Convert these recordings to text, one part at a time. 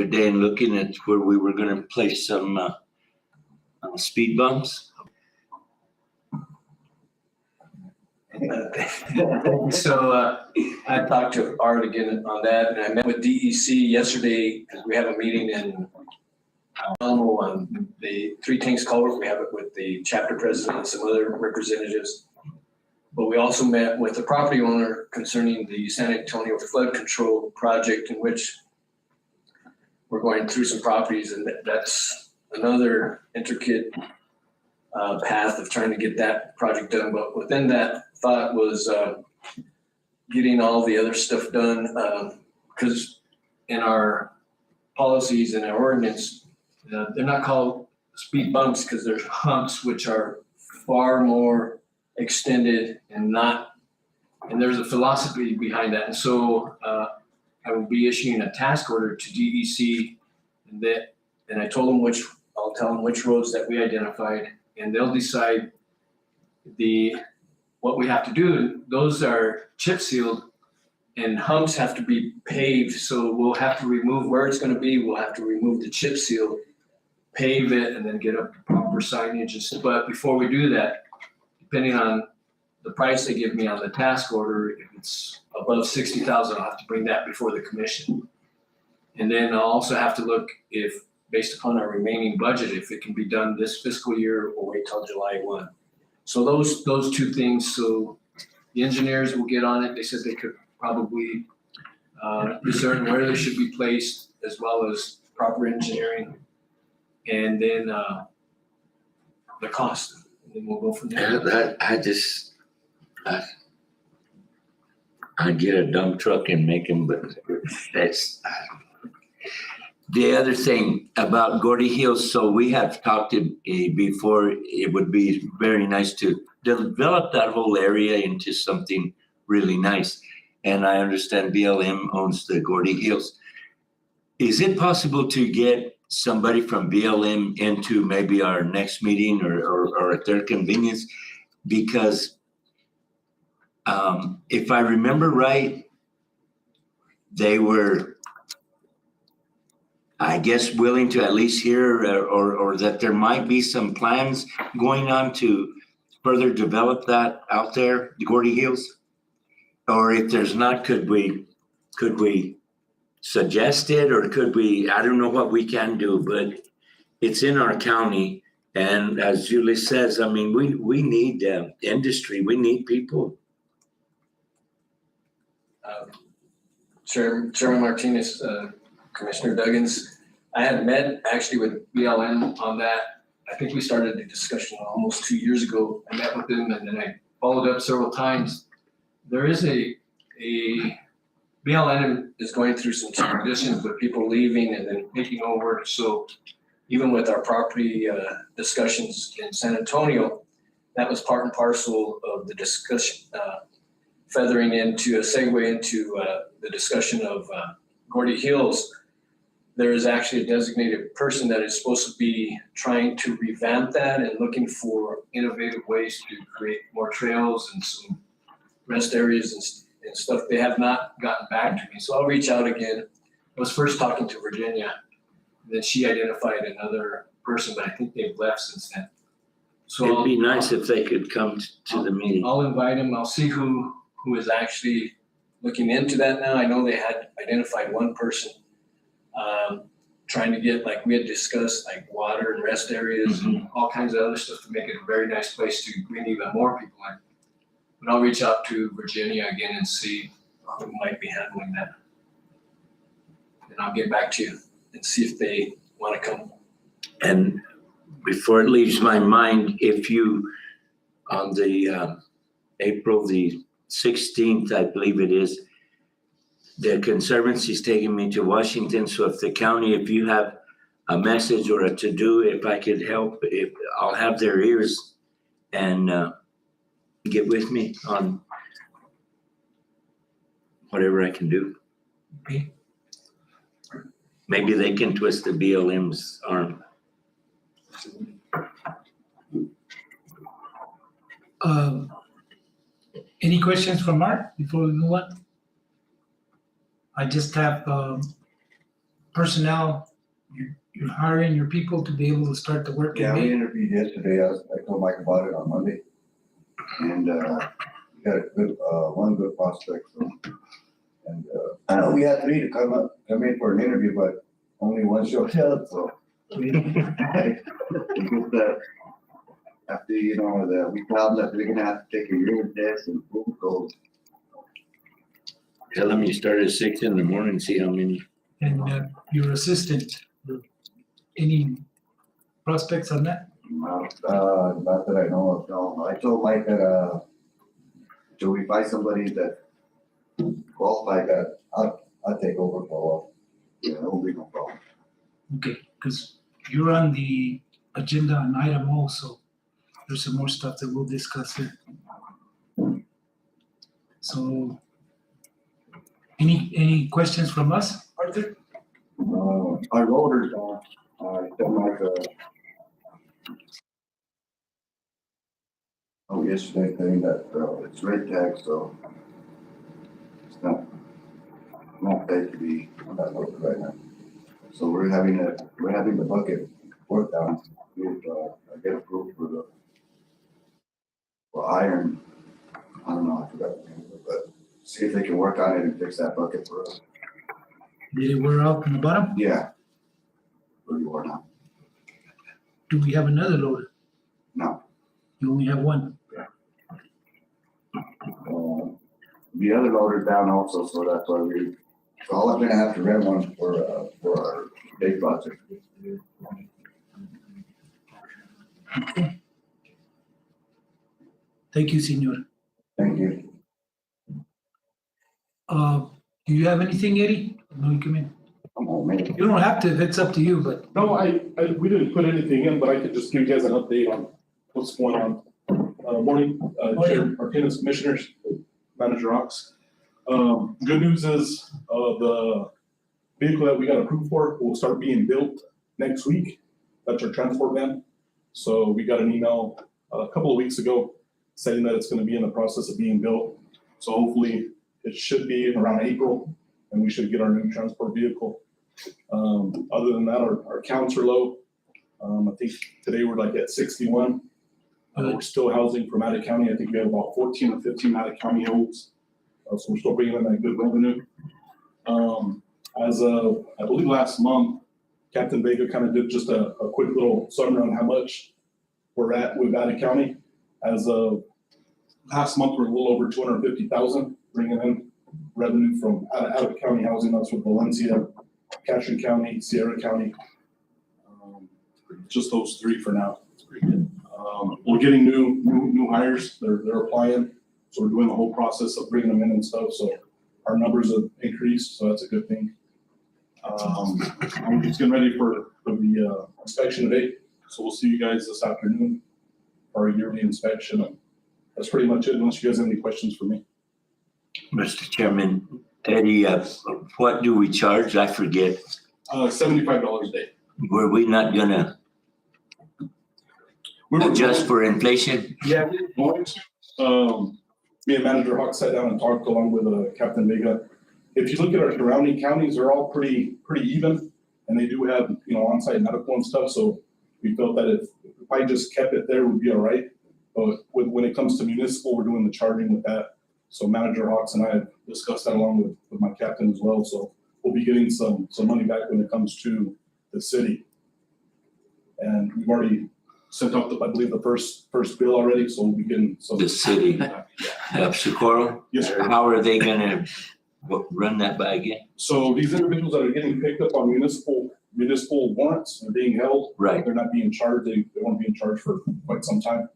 today and looking at where we were going to place some speed bumps. So I talked to Art again on that, and I met with DEC yesterday because we have a meeting in Alamo on the Three Tanks culvert. We have it with the chapter president and some other representatives. But we also met with the property owner concerning the San Antonio flood control project, in which we're going through some properties, and that's another intricate path of trying to get that project done. But within that thought was getting all the other stuff done, because in our policies and our ordinance, they're not called speed bumps because they're humps, which are far more extended and there's a philosophy behind that. And so I will be issuing a task order to DEC, and I told them I'll tell them which roads that we identified, and they'll decide what we have to do. Those are chip sealed, and humps have to be paved. So we'll have to remove where it's going to be. We'll have to remove the chip seal, pave it, and then get up proper signage. But before we do that, depending on the price they give me on the task order, if it's above $60,000, I'll have to bring that before the commission. And then I'll also have to look if, based upon our remaining budget, if it can be done this fiscal year or wait till July 1. So those two things. So the engineers will get on it. They said they could probably discern where they should be placed, as well as proper engineering, and then the cost. And then we'll go from there. I'd get a dump truck and make them, but that's the other thing about Gordy Hills. So we have talked before. It would be very nice to develop that whole area into something really nice. And I understand BLM owns the Gordy Hills. Is it possible to get somebody from BLM into maybe our next meeting or at their convenience? Because if I remember right, they were, I guess, willing to at least hear or that there might be some plans going on to further develop that out there, the Gordy Hills. Or if there's not, could we suggest it, or could we, I don't know what we can do, but it's in our county. And as Julie says, I mean, we need industry, we need people. Chairman Martinez, Commissioner Duggins, I had met actually with BLM on that. I think we started the discussion almost 2 years ago. I met with them, and then I followed up several times. There is BLM is going through some transitions with people leaving and then taking over. So even with our property discussions in San Antonio, that was part and parcel of the discussion, feathering into a segue into the discussion of Gordy Hills. There is actually a designated person that is supposed to be trying to revamp that and looking for innovative ways to create more trails and some rest areas and stuff. They have not gotten back to me, so I'll reach out again. I was first talking to Virginia, then she identified another person, but I think they've left since then. So it'd be nice if they could come to the meeting. I'll invite them. I'll see who is actually looking into that now. I know they had identified one person trying to get, like we had discussed, like water and rest areas and all kinds of other stuff to make it a very nice place to bring even more people in. But I'll reach out to Virginia again and see who might be handling that. And I'll get back to you and see if they want to come. And before it leaves my mind, if you, on the April the 16th, I believe it is, the Conservancy's taking me to Washington. So if the county, if you have a message or a to-do, if I could help, if I'll have their ears and get with me on whatever I can do. Okay. Maybe they can twist the BLM's arm. Any questions from Mark before we move on? I just have personnel, you're hiring your people to be able to start the work in Yeah, we May? interviewed yesterday. I told Mike about it on Monday. And, we got a good, one good prospect, so. And, we had three to come in for an interview, but only one showed up, so. We just, after, we found that they're gonna have to take a urine test and boom, go. Tell them you start at 6 in the morning, see how many. And your assistant, any prospects on that? Not that I know of, no. I told Mike that, till we find somebody that qualified, that I'll take over for a while. Yeah, that won't be no problem. Okay, because you're on the agenda on item O, so there's some more stuff that we'll discuss here. So, any questions from us, Arthur? Our loaders, I tell Mike, yesterday saying that, it's red tag, so it's not safe to be on that loader right now. So we're having the bucket worked on, get approved for iron. I don't know, I forgot the name of it, but see if they can work on it and fix that bucket for us. Did it wear out from the bottom? Yeah. Pretty worn out. Do we have another loader? No. You only have one. The other loader's down also, so that's why so I'm gonna have to rent one for our day project. Thank you, Senor. Thank you. Do you have anything, Eddie? No, you come in. Come on, man. You don't have to if it's up to you, but No, we didn't put anything in, but I could just give you guys an update on what's going on. Morning, Chair Martinez, Commissioners, Manager Ox. Good news is, the vehicle that we got approved for will start being built next week. That's our transport van. So we got an email a couple of weeks ago saying that it's gonna be in the process of being built. So hopefully it should be around April and we should get our new transport vehicle. Other than that, our counts are low. I think today we're like at 61. We're still housing from out of county. I think we have about 14 or 15 out of county holds. So we're still bringing in that good revenue. As of, I believe last month, Captain Vega kind of did just a quick little summary on how much we're at with out of county. As of last month, we're a little over 250,000 bringing in revenue from out of county housing. That's with Valencia, Castro County, Sierra County. Just those three for now. It's pretty good. We're getting new hires. They're applying. So we're doing the whole process of bringing them in and stuff. So our numbers have increased. So that's a good thing. I'm just getting ready for the inspection today. So we'll see you guys this afternoon for our yearly inspection. And that's pretty much it, unless you guys have any questions for me. Mr. Chairman, Eddie, what do we charge? I forget. $75 a day. Were we not gonna adjust for inflation? Yeah, we're going to. Me and Manager Hawk sat down and talked along with Captain Vega. If you look at our surrounding counties, they're all pretty even, and they do have, on-site medical and stuff. So we felt that if I just kept it there, we'd be all right. But when it comes to municipal, we're doing the charging with that. So Manager Hawks and I have discussed that along with my captain as well. So we'll be getting some money back when it comes to the city. And we've already sent out I believe the first bill already, so we'll be getting some. The city of Socorro? Yes, sir. How are they gonna run that by again? So these individuals that are getting picked up on municipal warrants are being held. Right. They're not being charged. They won't be in charge for quite some time.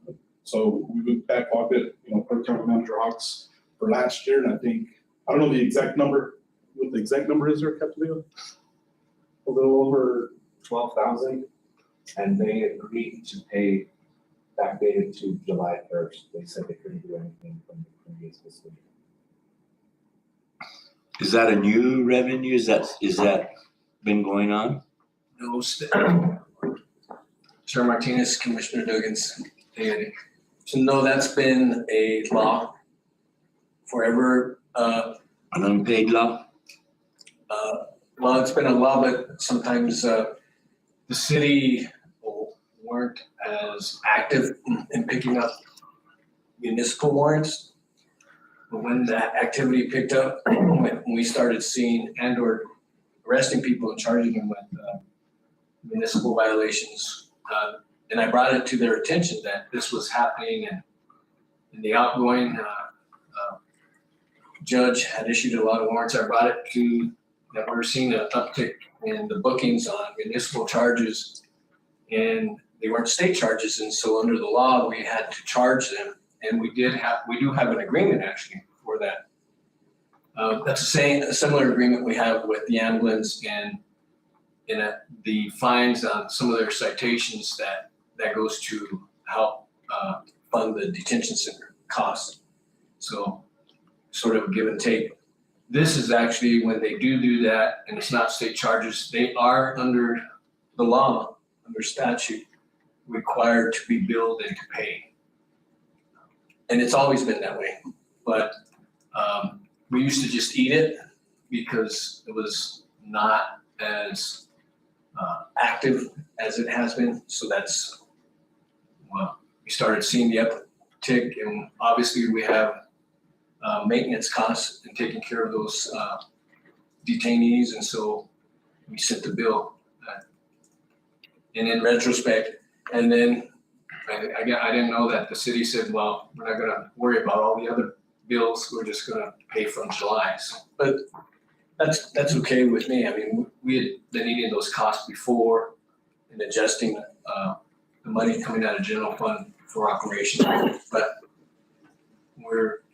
So we went back pocket, per County Manager Hawks for last year, and I think, I don't know the exact number, what the exact number is there, Captain Leo? A little over 12,000, and they agreed to pay backdated to July 1st. They said they couldn't do anything from the previous fiscal year. Is that a new revenue? Is that been going on? No, Chair Martinez, Commissioner Duggins, and so no, that's been a law forever. An unpaid law? Well, it's been a while, but sometimes the city weren't as active in picking up municipal warrants. But when that activity picked up, when we started seeing and/or arresting people and charging them with municipal violations, and I brought it to their attention that this was happening, and the outgoing judge had issued a lot of warrants. I brought it to that we're seeing an uptick in the bookings on municipal charges, and they weren't state charges, and so under the law, we had to charge them, and we do have an agreement actually for that. That's a similar agreement we have with the ambulance and the fines on some of their citations that goes to help fund the detention center costs. So sort of a give and take. This is actually when they do that, and it's not state charges, they are under the law, under statute, required to be billed and to pay. And it's always been that way, but we used to just eat it because it was not as active as it has been. So that's, well, we started seeing the uptick, and obviously we have maintenance costs and taking care of those detainees, and so we sent the bill. And in retrospect, and then I didn't know that the city said, well, we're not gonna worry about all the other bills, we're just gonna pay from July. So, but that's okay with me. I mean, we had been eating those costs before and adjusting the money coming out of general fund for operations, but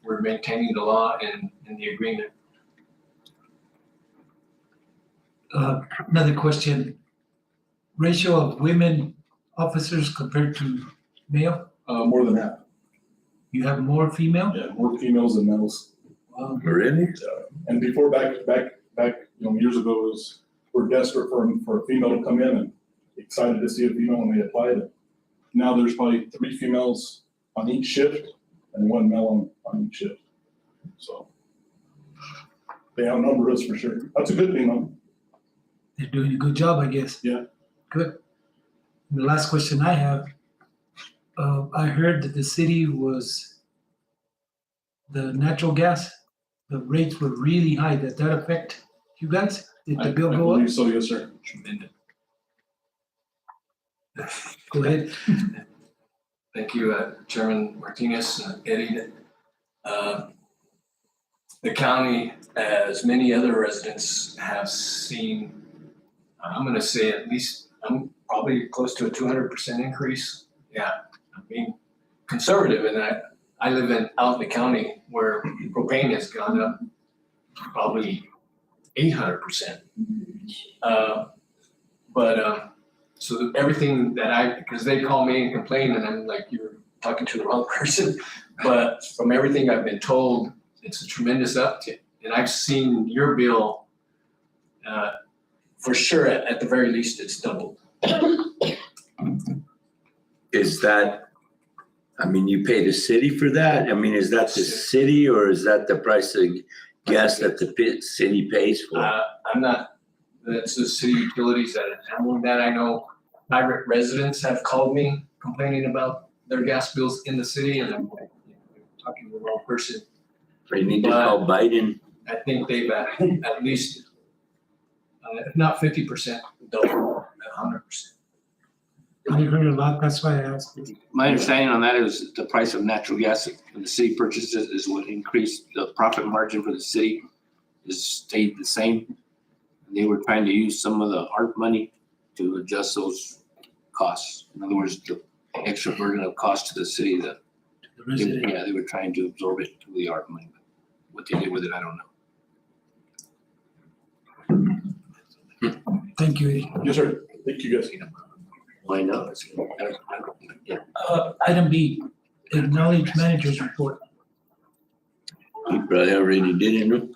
we're maintaining the law and the agreement. Another question. Ratio of women officers compared to male? More than half, You have more female? yeah, more females than males. Really? And before, back, years ago, it was, we're desperate for a female to come in and excited to see a female when they applied. Now there's probably 3 females on each shift and 1 male on each shift. So they outnumber us for sure. That's a good thing, though. They're doing a good job, I guess. Yeah. Good. The last question I have, I heard that the city the natural gas, the rates were really high. Did that affect you guys? Did the bill I go up? believe so, yes, sir. Go ahead. Thank you, Chairman Martinez, Eddie. The county, as many other residents have seen, I'm gonna say at least, I'm probably close to a 200% increase. Yeah, I mean, conservative, and I live out in the county where propane has gone up probably 800%. So everything that because they call me and complain, and I'm like, you're talking to the wrong person. But from everything I've been told, it's a tremendous uptick. And I've seen your bill, for sure, at the very least, it's doubled. Is that, I mean, you pay the city for that? I mean, is that the city or is that the price of gas that the city pays for? I'm not, that's the city utilities that are handling that. I know private residents have called me complaining about their gas bills in the city, and I'm like, you're talking to the wrong person. You need to call Biden. I think they've at least, if not 50%, doubled, 100%. I heard a lot, that's why I asked. My understanding on that is the price of natural gas when the city purchases is what increased the profit margin for the city is stayed the same. They were trying to use some of the ARP money to adjust those costs. In other words, the extra burden of cost to the city that, The resident. yeah, they were trying to absorb it through the ARP money. What they did with it, I don't know. Thank you, Eddie. Yes, sir. Thank you, guys. Why not? Yeah. Item B, acknowledge manager's report. You probably already did it, no?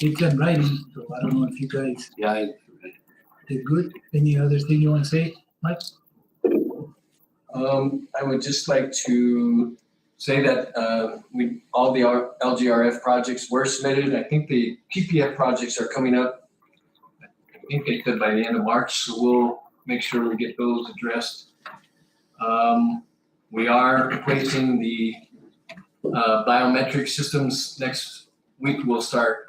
It's in writing, so I don't know if you guys Yeah, did good. Any other thing you want to say, Mike? I would just like to say that all the LGRF projects were submitted. I think the PPF projects are coming up think they said by the end of March, so we'll make sure we get those addressed. We are replacing the biometric systems. Next week we'll start,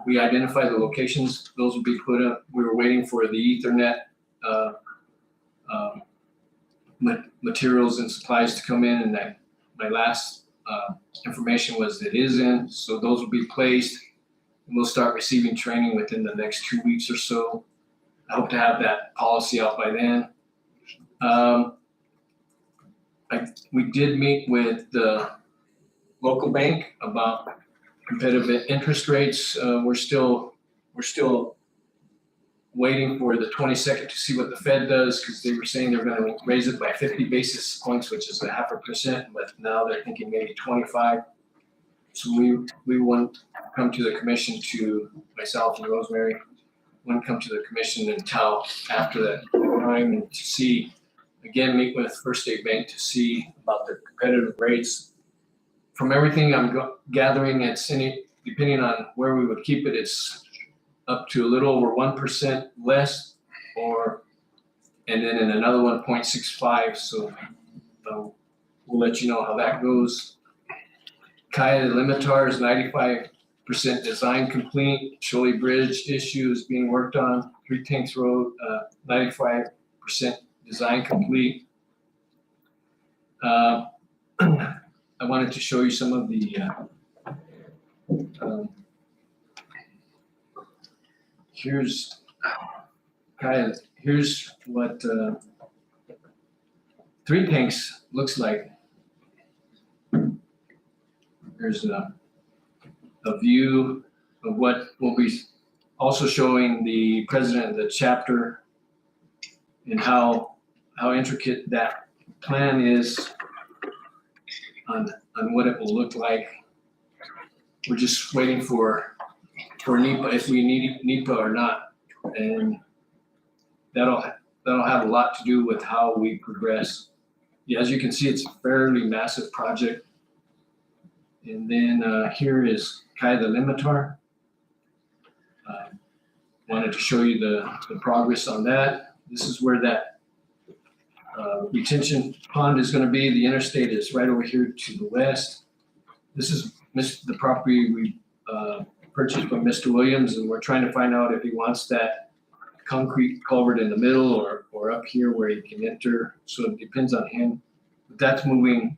we identify the locations, those will be put up. We were waiting for the Ethernet materials and supplies to come in, and that my last information was it is in, so those will be placed. And we'll start receiving training within the next 2 weeks or so. I hope to have that policy out by then. We did meet with the local bank about competitive interest rates. We're still waiting for the 22nd to see what the Fed does, because they were saying they're going to raise it by 50 basis points, which is 0.5%, but now they're thinking maybe 25. So we want to come to the commission, to myself and Rosemary, want to come to the commission until after that time, and to see, again, meet with First State Bank to see about the competitive rates. From everything I'm gathering, it's depending on where we would keep it, it's up to a little over 1% less, and then in another 1.65. So we'll let you know how that goes. Kaya Limitar is 95% design complete. Sholey Bridge issue is being worked on. Three Tanks Road, 95% design complete. I wanted to show you some of the here's what Three Tanks looks like. There's a view of what will be also showing the president of the chapter and how intricate that plan is on what it will look like. We're just waiting for NEPA, if we need NEPA or not, and that'll have a lot to do with how we progress. Yeah, as you can see, it's a fairly massive project. And then here is Kaya the Limitar. Wanted to show you the progress on that. This is where that retention pond is going to be. The interstate is right over here to the west. This is the property we purchased from Mr. Williams, and we're trying to find out if he wants that concrete culvert in the middle or up here where he can enter. So it depends on him. But that's moving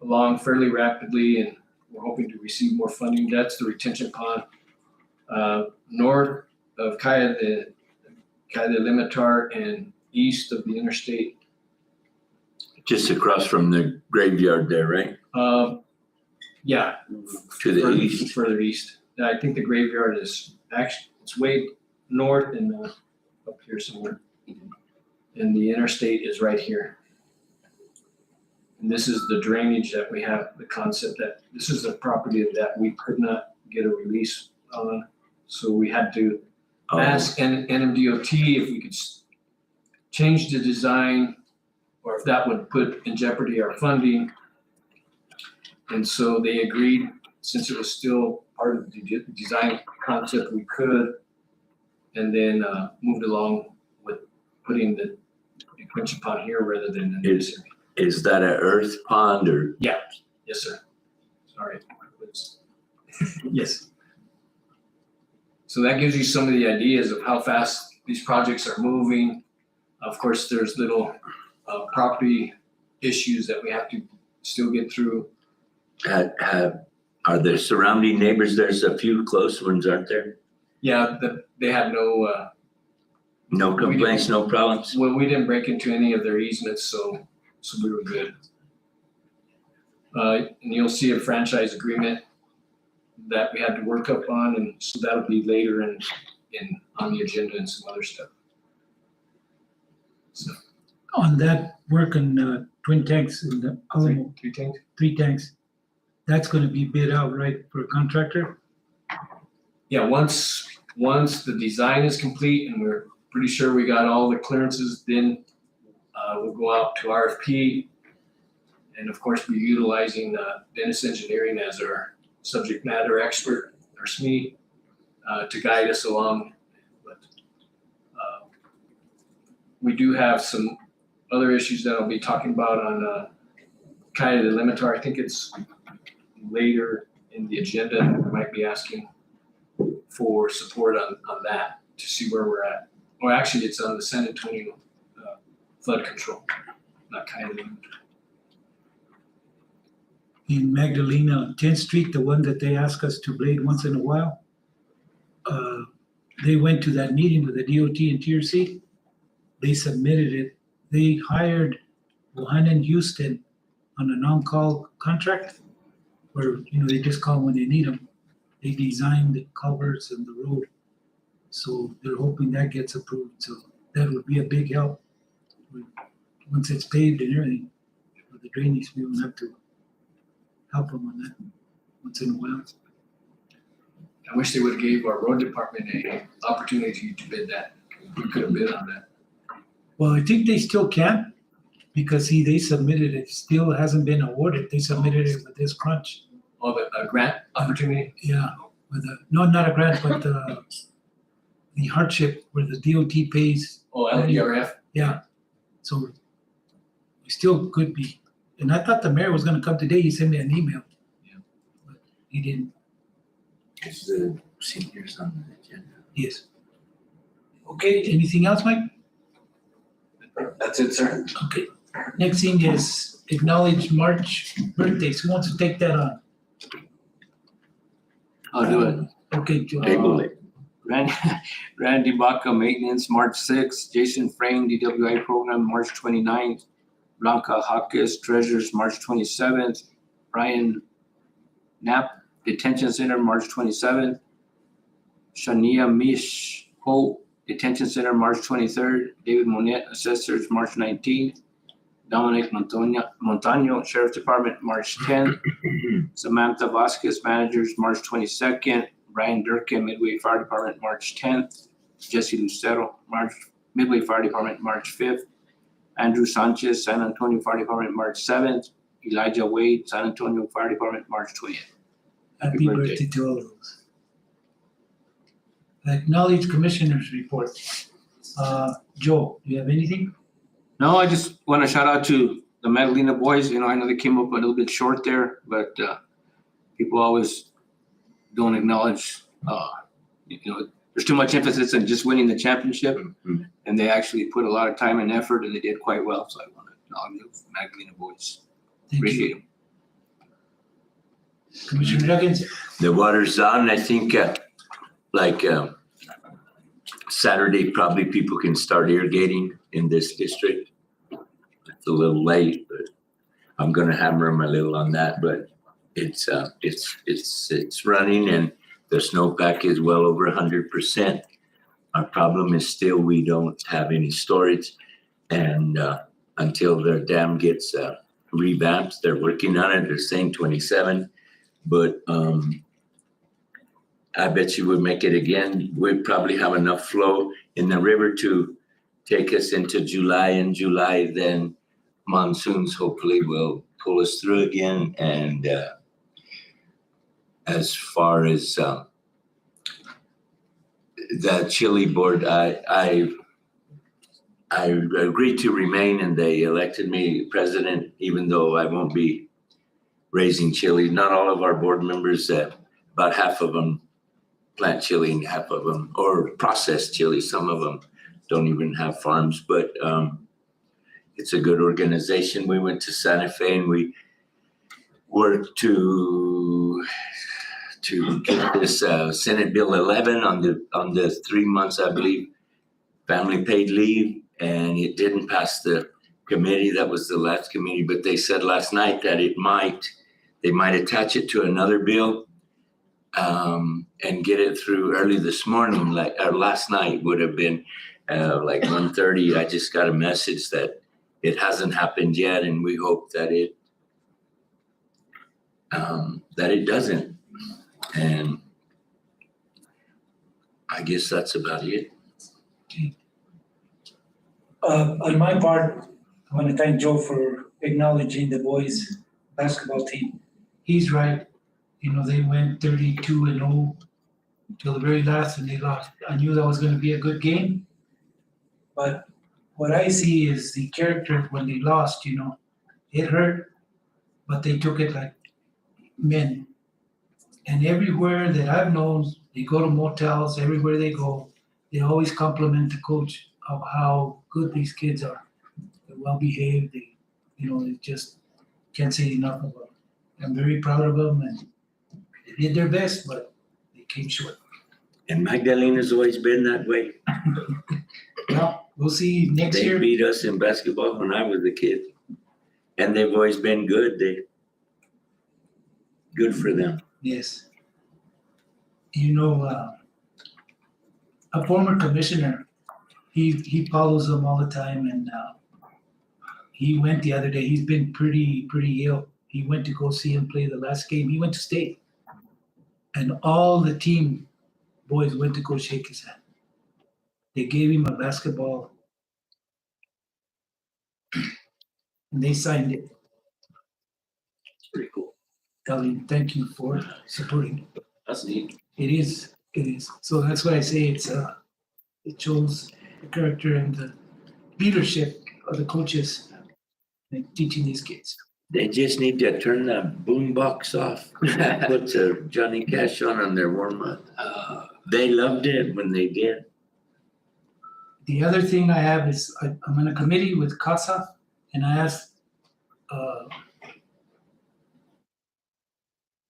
along fairly rapidly, and we're hoping to receive more funding. That's the retention pond. North of Kaya the Limitar and east of the interstate. Just across from the graveyard there, right? Yeah. To the east. Further east. I think the graveyard is actually, it's way north and up here somewhere. And the interstate is right here. And this is the drainage that we have, the concept that this is the property that we could not get a release on. So we had to ask NMDOT if we could change the design, or if that would put in jeopardy our funding. And so they agreed, since it was still part of the design concept, we could, and then moved along with putting the retention pond here rather than in this area. Is that an earth pond or? Yeah, yes, sir. Sorry. Yes. So that gives you some of the ideas of how fast these projects are moving. Of course, there's little property issues that we have to still get through. Are there surrounding neighbors? There's a few close ones, aren't there? Yeah, they had no. No complaints, no problems? Well, we didn't break into any of their easements, so we were good. And you'll see a franchise agreement that we had to work up on, and so that'll be later in on the agenda and some other stuff. So On that work on twin tanks in the Alamo, three things. 3 tanks, that's gonna be bid out, right, for a contractor? Yeah, once the design is complete and we're pretty sure we got all the clearances, then we'll go out to RFP, and of course be utilizing Dennis Engineering as our subject matter expert, our SME, to guide us along. But we do have some other issues that I'll be talking about on kind of the limiter. I think it's later in the agenda. We might be asking for support on that to see where we're at. Or actually, it's on the San Antonio flood control, not kind of limiter. In Magdalena, on 10th Street, the one that they ask us to blade once in a while, they went to that meeting with the DOT and TRC. They submitted it. They hired Wuhan and Houston on an on-call contract where, they just call when they need them. They designed the culverts and the road. So they're hoping that gets approved. So that would be a big help. Once it's paved and everything, for the drainage, we won't have to help them on that once in a while. I wish they would have gave our road department a opportunity to bid that. We could have bid on that. Well, I think they still can, because they submitted it, still hasn't been awarded. They submitted it with this crunch. Oh, a grant opportunity? Yeah, no, not a grant, but the hardship where the DOT pays. Oh, LDRF? Yeah, so we still could be. And I thought the mayor was gonna come today. He sent me an email. Yeah. But he didn't. It's the seniors on the agenda. Yes. Okay, anything else, Mike? That's it, sir. Okay. Next thing is acknowledge March birthdays. Who wants to take that on? I'll do it. Okay, Joe. Table it. Randy Bocc, maintenance, March 6th. Jason Frame, DWI program, March 29th. Blanca Hawkes, treasurers, March 27th. Brian Knapp, detention center, March 27th. Shania Mish Hope, detention center, March 23rd. David Monette, assessors, March 19th. Dominic Montano, Sheriff's Department, March 10th. Samantha Vasquez, managers, March 22nd. Brian Durkin, Midway Fire Department, March 10th. Jesse Lucero, Midway Fire Department, March 5th. Andrew Sanchez, San Antonio Fire Department, March 7th. Elijah Wade, San Antonio Fire Department, March 20th. Happy birthday to all those. Acknowledge commissioners report. Joe, do you have anything? No, I just want to shout out to the Magdalena boys. I know they came up a little bit short there, but people always don't acknowledge, there's too much emphasis on just winning the championship, and they actually put a lot of time and effort, and they did quite well. So I want to acknowledge the Magdalena boys. Thank Appreciate you. them. Commissioner Duggins? The water's on. I think Saturday, probably people can start irrigating in this district. It's a little late, but I'm gonna hammer them a little on that, but it's running and the snowpack is well over 100%. Our problem is still we don't have any storage, and until their dam gets revamped, they're working on it. They're saying 27, but I bet you would make it again. We'd probably have enough flow in the river to take us into July. In July, then monsoons hopefully will pull us through again. And as far as the Chile board, I agreed to remain, and they elected me president, even though I won't be raising chili. Not all of our board members, about half of them plant chili and half of them, or process chili. Some of them don't even have farms, but it's a good organization. We went to Santa Fe and we worked to get this Senate Bill 11 on the 3 months, I believe, family paid leave, and it didn't pass the committee. That was the last committee, but they said last night that they might attach it to another bill and get it through early this morning. Last night would have been 1:30. I just got a message that it hasn't happened yet, and we hope that it doesn't. And I guess that's about it. On my part, I want to thank Joe for acknowledging the boys basketball team. He's right. They went 32-0 till the very last, and they lost. I knew that was going to be a good game, but what I see is the character when they lost, you know, it hurt, but they took it like men. And everywhere that I've known, they go to motels, everywhere they go, they always compliment the coach of how good these kids are. They're well behaved, they, you know, they just can't say enough of them. I'm very proud of them and they did their best, but they came short. And Magdalena's always been that way. Well, we'll see next They year. beat us in basketball when I was a kid. And they've always been good. Good for them. Yes. You know, a former commissioner, he follows them all the time and he went the other day, he's been pretty ill. He went to go see him play the last game. He went to state. And all the team boys went to go shake his hand. They gave him a basketball and they signed it. Pretty cool. Telling him thank you for supporting. That's neat. It is. So that's why I say it shows the character and the leadership of the coaches in teaching these kids. They just need to turn that boom box off. Put Johnny Cash on their warm up. They loved it when they did. The other thing I have is I'm on a committee with CASA and I asked,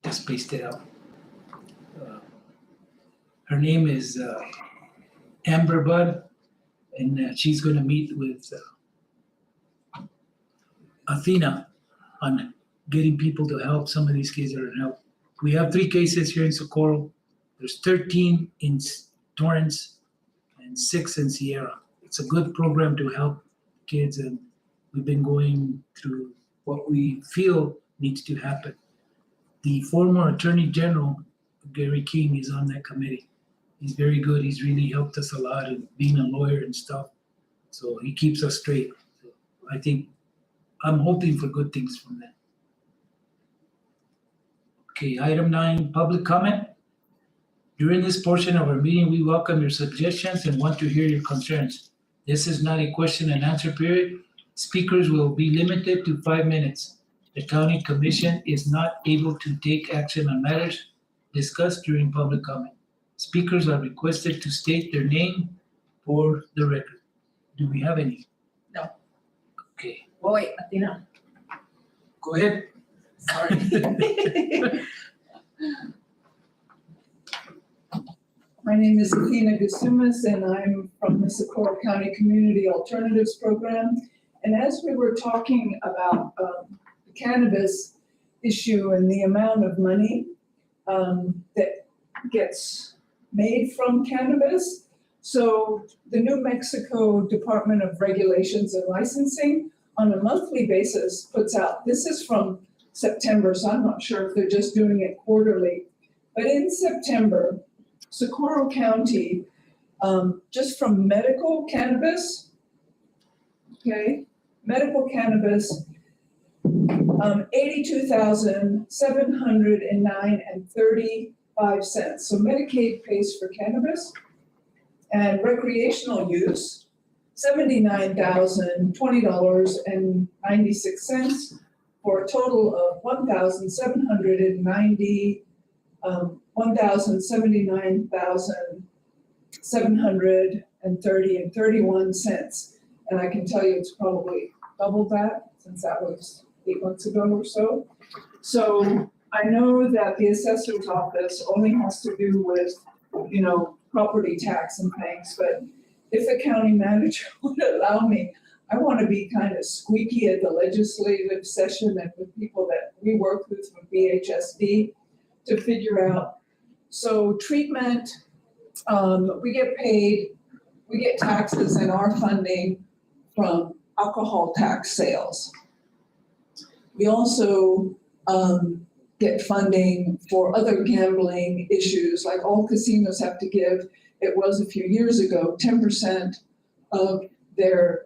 just spaced it out. Her name is Amber Budd, and she's going to meet with Athena on getting people to help some of these kids that are in help. We have 3 cases here in Socorro. There's 13 in Torrance and 6 in Sierra. It's a good program to help kids, and we've been going through what we feel needs to happen. The former Attorney General, Gary King, is on that committee. He's very good. He's really helped us a lot in being a lawyer and stuff. So he keeps us straight. So I think I'm hoping for good things from that. Okay, item 9, public comment. During this portion of our meeting, we welcome your suggestions and want to hear your concerns. This is not a question and answer period. Speakers will be limited to 5 minutes. The county commission is not able to take action on matters discussed during public comment. Speakers are requested to state their name for the record. Do we have any? No. Okay, Oh, wait, Athena, go ahead. sorry. My name is Athena Gasumas and I'm from the Socorro County Community Alternatives Program. And as we were talking about the cannabis issue and the amount of money that gets made from cannabis, so the New Mexico Department of Regulations and Licensing on a monthly basis puts out, this is from September, so I'm not sure if they're just doing it quarterly, but in September, Socorro County, just from medical cannabis, okay, medical cannabis, 82,709.35 cents. So Medicaid pays for cannabis and recreational use, $79,020.96 for a total of $1,730,730.31. And I can tell you it's probably double that since that was 8 months ago or so. So I know that the assessor's office only has to do with, you know, property tax and things, but if the county manager would allow me, I want to be kind of squeaky at the legislative session and with people that we work with from BHSD to figure out. So treatment, we get paid, we get taxes and our funding from alcohol tax sales. We also get funding for other gambling issues, like all casinos have to give, it was a few years ago, 10% of their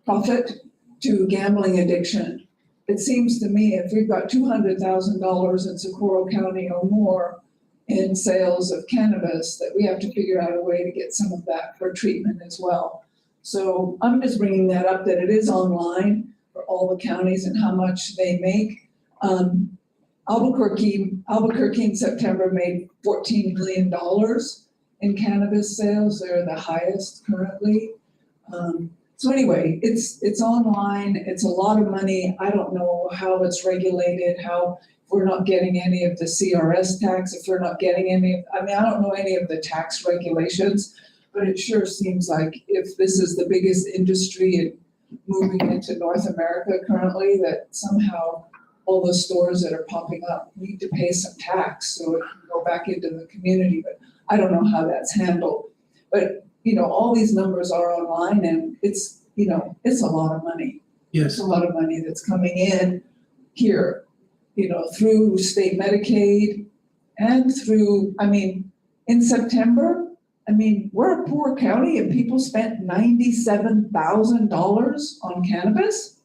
profit to gambling addiction. It seems to me if we've got $200,000 in Socorro County or more in sales of cannabis, that we have to figure out a way to get some of that for treatment as well. So I'm just bringing that up, that it is online for all the counties and how much they make. Albuquerque in September made $14 million in cannabis sales. They're the highest currently. So anyway, it's online. It's a lot of money. I don't know how it's regulated, if we're not getting any of the CRS tax, if we're not getting I don't know any of the tax regulations, but it sure seems like if this is the biggest industry moving into North America currently, that somehow all the stores that are popping up need to pay some tax so it can go back into the community, but I don't know how that's handled. But, all these numbers are online and it's a lot of money. Yes. It's a lot of money that's coming in here, through state Medicaid and through, in September, we're a poor county and people spent $97,000 on cannabis.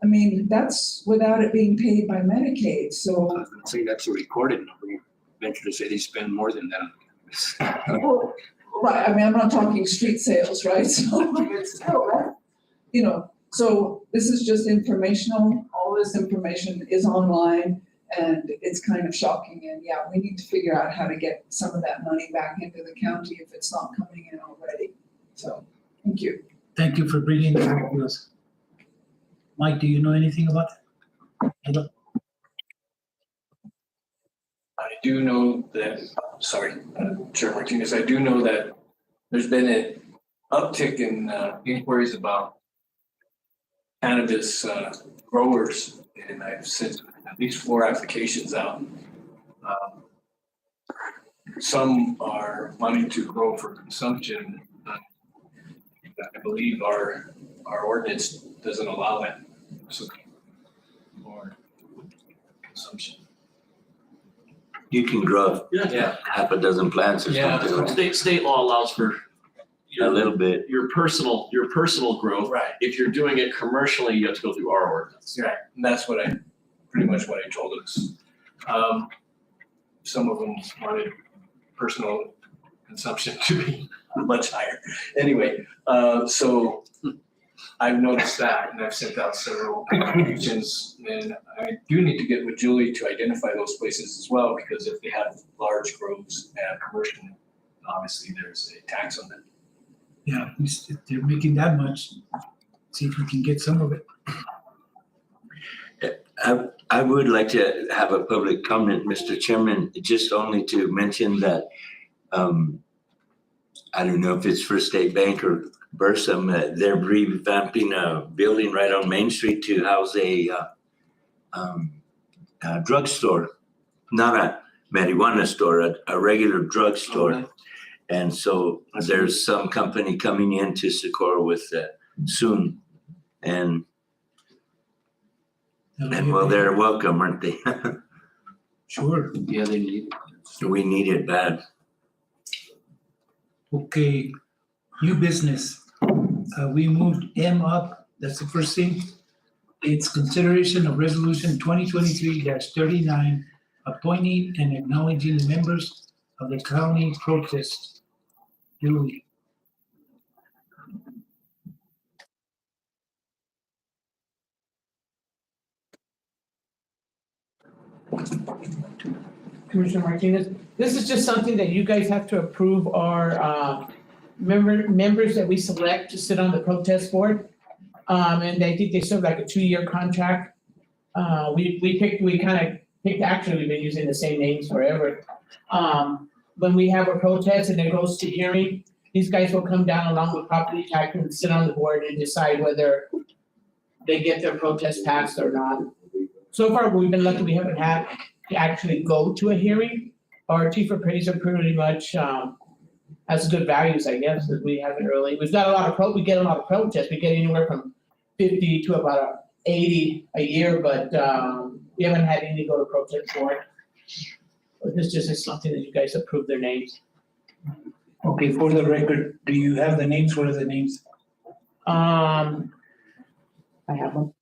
That's without it being paid by Medicaid, so. I was gonna say that's a recorded number. You venture to say they spend more than that on cannabis. Well, right, I'm not talking street sales, right? So it's still, so this is just informational. All this information is online and it's kind of shocking. And yeah, we need to figure out how to get some of that money back into the county if it's not coming in already. So, thank you. Thank you for bringing that up to us. Mike, do you know anything about that? I do know that, Chair Martinez, I do know that there's been an uptick in inquiries about cannabis growers, and I've sent at least 4 applications out. Some are wanting to grow for consumption. I believe our ordinance doesn't allow that, so for consumption. You can grow Yeah, half a dozen plants or something, state law allows for a little bit. your personal growth. Right. If you're doing it commercially, you have to go through our ordinance. Right, and that's pretty much what I told us. Some of them wanted personal consumption to be much higher. Anyway, so I've noticed that and I've sent out several applications, and I do need to get with Julie to identify those places as well, because if they have large groves and commercial, obviously there's a tax on them. Yeah, if they're making that much, see if we can get some of it. I would like to have a public comment, Mr. Chairman, just only to mention that, I don't know if it's First State Bank or Bursum, they're revamping a building right on Main Street to house a drugstore, not a marijuana store, a regular drugstore. Okay. And so there's some company coming into Socorro with soon, and well, they're welcome, aren't they? Sure. Yeah, they need. We need it bad. Okay, new business. We moved M up, that's the first thing. It's consideration of resolution 2023-39, appointing and acknowledging the members of the county protest. Julie. Commissioner Martinez, this is just something that you guys have to approve our members that we select to sit on the protest board. And I think they serve like a 2-year contract. We kind of picked, actually, we've been using the same names forever. When we have a protest and it goes to hearing, these guys will come down along with property tax and sit on the board and decide whether they get their protest passed or not. So far, we've been lucky, we haven't had to actually go to a hearing. Our chief appraiser pretty much has good values, I guess, that we have it early. We've got a lot of we get a lot of protests. We get anywhere from 50 to about 80 a year, but we haven't had any go to protest board. But this just is something that you guys approve their names. Okay, for the record, do you have the names? What are the names? I have them.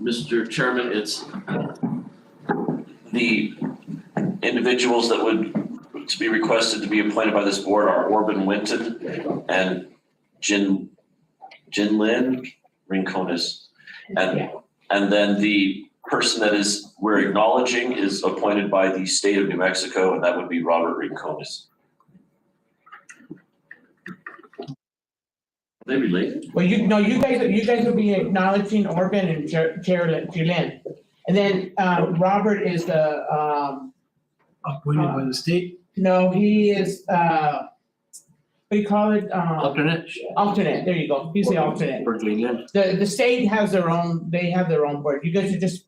Mr. Chairman, it's the individuals that would to be requested to be appointed by this board are Orban Winton and Jinlin Rincones. And then the person that we're acknowledging is appointed by the state of New Mexico, and that would be Robert Rincones. Are they related? Well, you guys will be acknowledging Orban and Jalen. And then, Robert is the, Appointed by the state. no, he is, what do you call it? Alternate Alternate, there you go. He's the alternate. for Jalen. The state has their own, they have their own board. You guys are just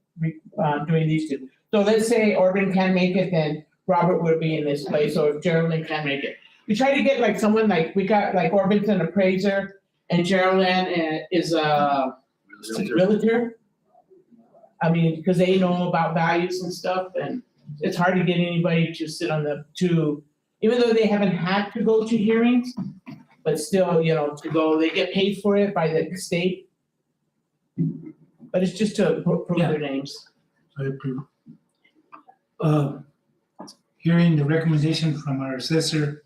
doing these two. So let's say Orban can't make it, then Robert would be in this place, or if Geraldine can't make it. We try to get like someone like, we got like Orban's an appraiser and Geraldine is a realtor. I mean, because they know about values and stuff, and it's hard to get anybody to sit on even though they haven't had to go to hearings, but still, to go, they get paid for it by the state. But it's just to prove their names. I approve. Hearing the recommendation from our assessor,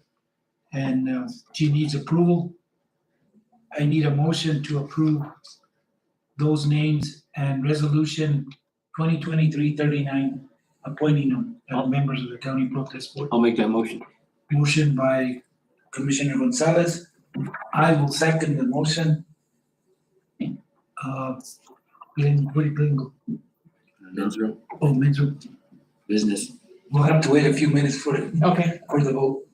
and she needs approval. I need a motion to approve those names and resolution 2023-39, appointing them as members of the county protest board. I'll make that motion. Motion by Commissioner Gonzalez. I will second the motion. Where do you go? Men's room, Oh, men's room. business. We'll have to wait a few minutes for the vote.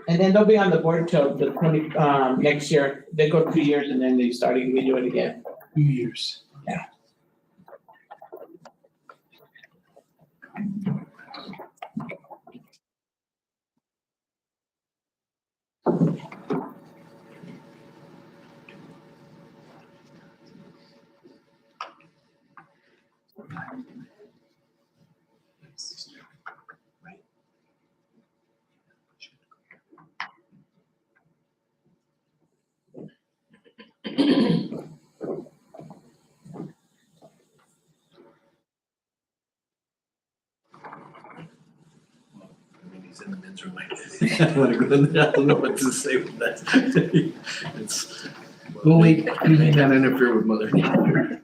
And then they'll be on the board till the next year. They go 2 years and then they start to redo it again. 2 years. Yeah. He's in the men's room. I want to go in there. I don't know what to say with that. It's. We'll wait. You can't interfere with Mother Nature.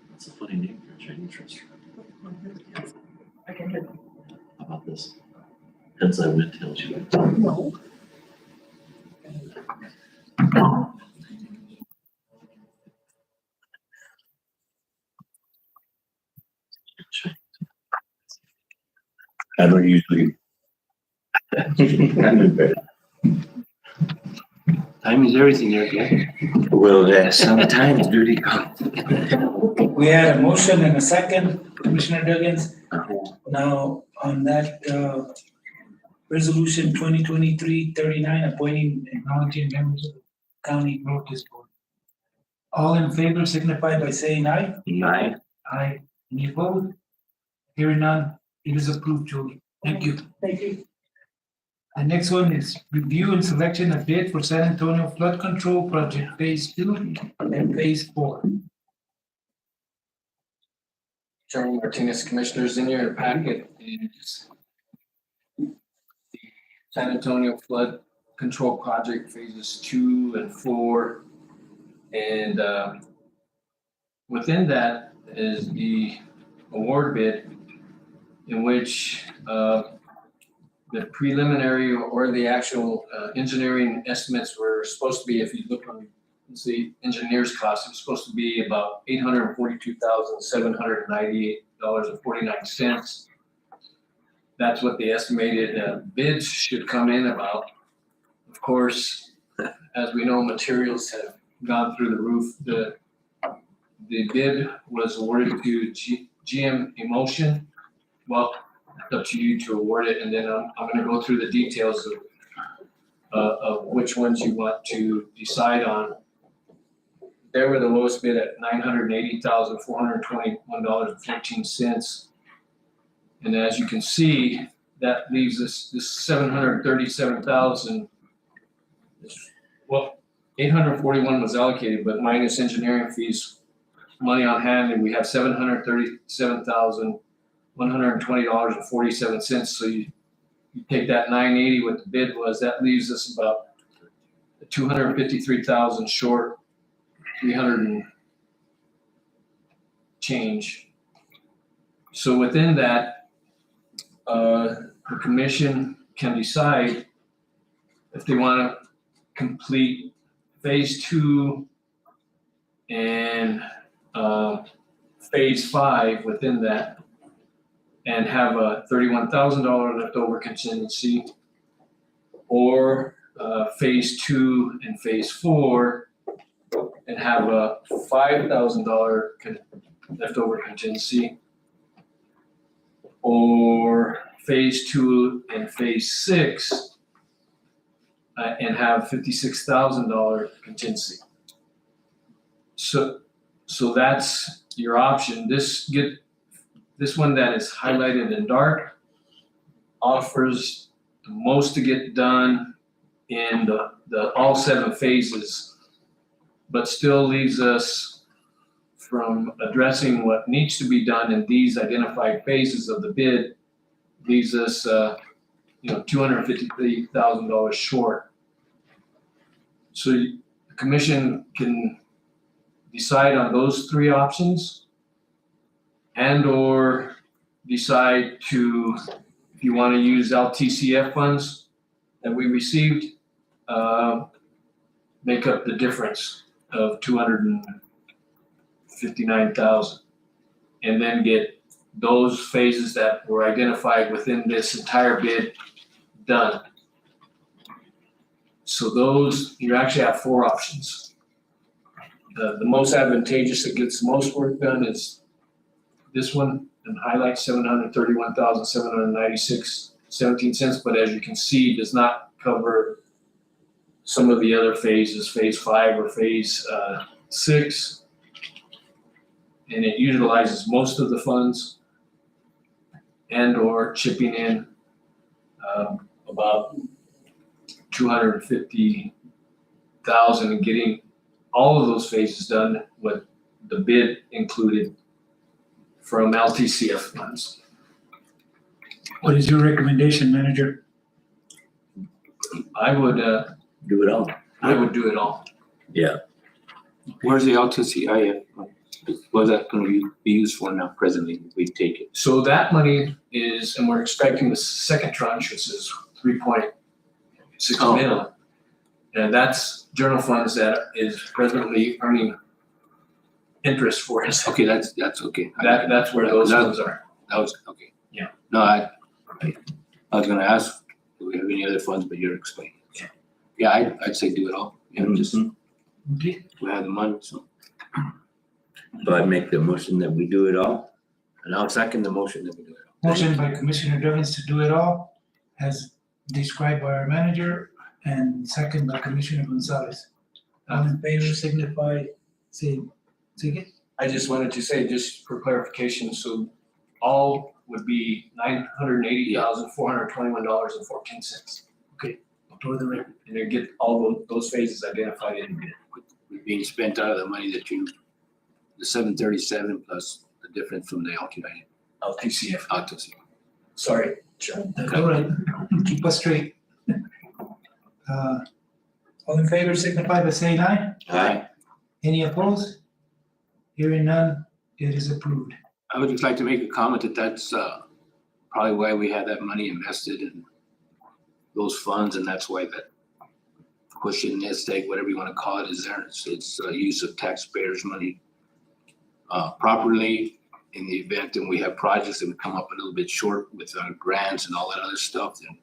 That's a funny name for a Chinese restaurant. I can hear. How about this? Hence I went till you. No. I don't usually. Time is everything there, yeah. Well, sometimes duty calls. We had a motion and a second, Commissioner Duggins. Now, on that, resolution 2023-39, appointing and acknowledging members of the county notice board. All in favor signify by saying aye. Aye. Aye. Any opposed? Hearing none, it is approved, Julie. Thank you. Thank you. The next one is review and selection of bid for San Antonio Flood Control Project Phase 2 and Phase 4. Chairman Martinez, Commissioners, in your packet is the San Antonio Flood Control Project Phases 2 and 4. And within that is the award bid in which the preliminary or the actual engineering estimates were supposed to be, if you look on the engineer's cost, it was supposed to be about $842,798.49. That's what the estimated bids should come in about. Of course, as we know, materials have gone through the roof. The bid was awarded to GM Emulsion. Well, it's up to you to award it, and then I'm gonna go through the details of which ones you want to decide on. They were the lowest bid at $980,421.14. And as you can see, that leaves us this $737,000. Well, 841 was allocated, but minus engineering fees, money on hand, and we have $737,120.47. So you take that 980, what the bid was, that leaves us about 253,000 short, 300 and change. So within that, the commission can decide if they want to complete Phase 2 and Phase 5 within that, and have a $31,000 leftover contingency, or Phase 2 and Phase 4 and have a $5,000 leftover contingency, or Phase 2 and Phase 6 and have $56,000 contingency. So that's your option. This one that is highlighted in dark offers the most to get done in the all 7 phases, but still leaves us from addressing what needs to be done in these identified phases of the bid, leaves us $253,000 short. So the commission can decide on those 3 options, and or decide to, if you want to use LTCF funds that we received, make up the difference of $259,000, and then get those phases that were identified within this entire bid done. So those, you actually have 4 options. The most advantageous that gets the most work done is this one, and highlight $731,796.17, but as you can see, does not cover some of the other phases, Phase 5 or Phase 6, and it utilizes most of the funds, and or chipping in about $250,000 and getting all of those phases done with the bid included from LTCF funds. What is your recommendation, Manager? I would Do it all. do it all. Yeah. Where's the LTCI? What's that gonna be used for now presently if we take it? So that money is, and we're expecting the second tranche, which is 3.6 Oh. million. And that's general funds that is presently earning interest for us. Okay, that's okay. That's where those That- funds are. That was, okay. Yeah. No, I was gonna ask, do we have any other funds, but you're explaining. Yeah. Yeah, I'd say do it all, you know, just, Okay, we have the money, so. So I make the motion that we do it all. And I'll second the motion that we do it all. motion by Commissioner Duggins to do it all, as described by our manager, and second by Commissioner Gonzalez. All in favor signify, say again? I just wanted to say, just for clarification, so all would be $980,421.14. For the record. And they get all those phases identified in bid. With being spent out of the money that you, the 737 plus the difference from the LTI, LTCF. LTC. Sorry, Chairman. That's all right, keep us straight. All in favor signify by saying aye. Aye. Any opposed? Hearing none, it is approved. I would just like to make a comment that that's probably why we had that money invested in those funds, and that's why that cushion, nest egg, whatever you want to call it, is there. It's use of taxpayers' money properly in the event that we have projects that would come up a little bit short with our grants and all that other stuff, then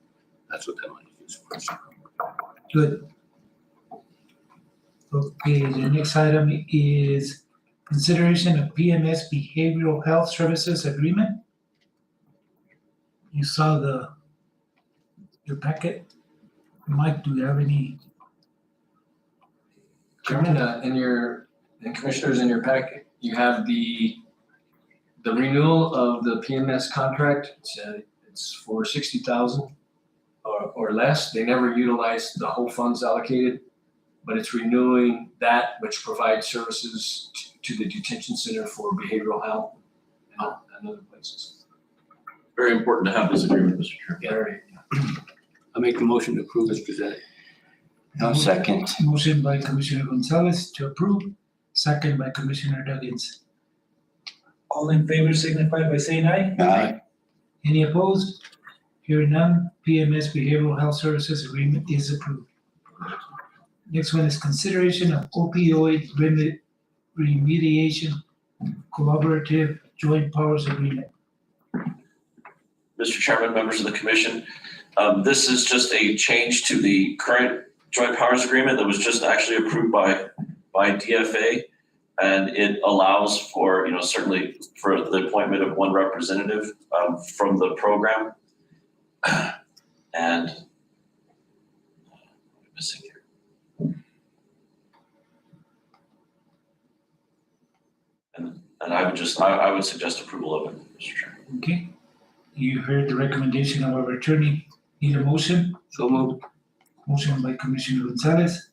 that's what that money is for. Good. Okay, the next item is consideration of PMS Behavioral Health Services Agreement. You saw your packet. Mike, do you have any? Chairman, and commissioners, in your packet, you have the renewal of the PMS contract. It's for 60,000 or less. They never utilize the whole funds allocated, but it's renewing that which provides services to the detention center for behavioral health and other places. Very important to have this agreement, Mr. Chairman. Very. I make a motion to approve as presented. No second. Motion by Commissioner Gonzalez to approve, second by Commissioner Duggins. All in favor signify by saying aye. Aye. Any opposed? Hearing none, PMS Behavioral Health Services Agreement is approved. Next one is consideration of opioid remediation collaborative joint powers agreement. Mr. Chairman, members of the commission, this is just a change to the current joint powers agreement that was just actually approved by DFA. And it allows for, certainly for the appointment of one representative from the program. And what am I missing here? And I would suggest approval of it, Mr. Chairman. Okay, you heard the recommendation of our attorney. Need a motion? So moved. Motion by Commissioner Gonzalez,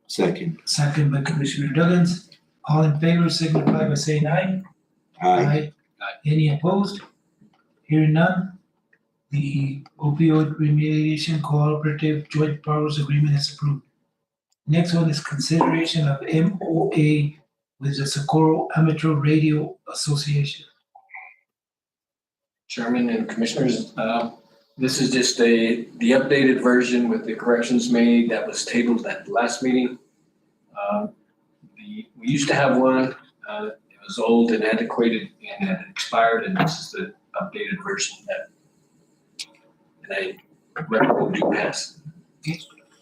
Second. second by Commissioner Duggins. All in favor signify by saying aye. Aye. Any opposed? Hearing none, the opioid remediation cooperative joint powers agreement is approved. Next one is consideration of MOA with the Socorro Amateur Radio Association. Chairman and commissioners, this is just the updated version with the corrections made that was tabled at the last meeting. We used to have one, it was old and antiquated and had expired, and this is the updated version and I recommend do pass.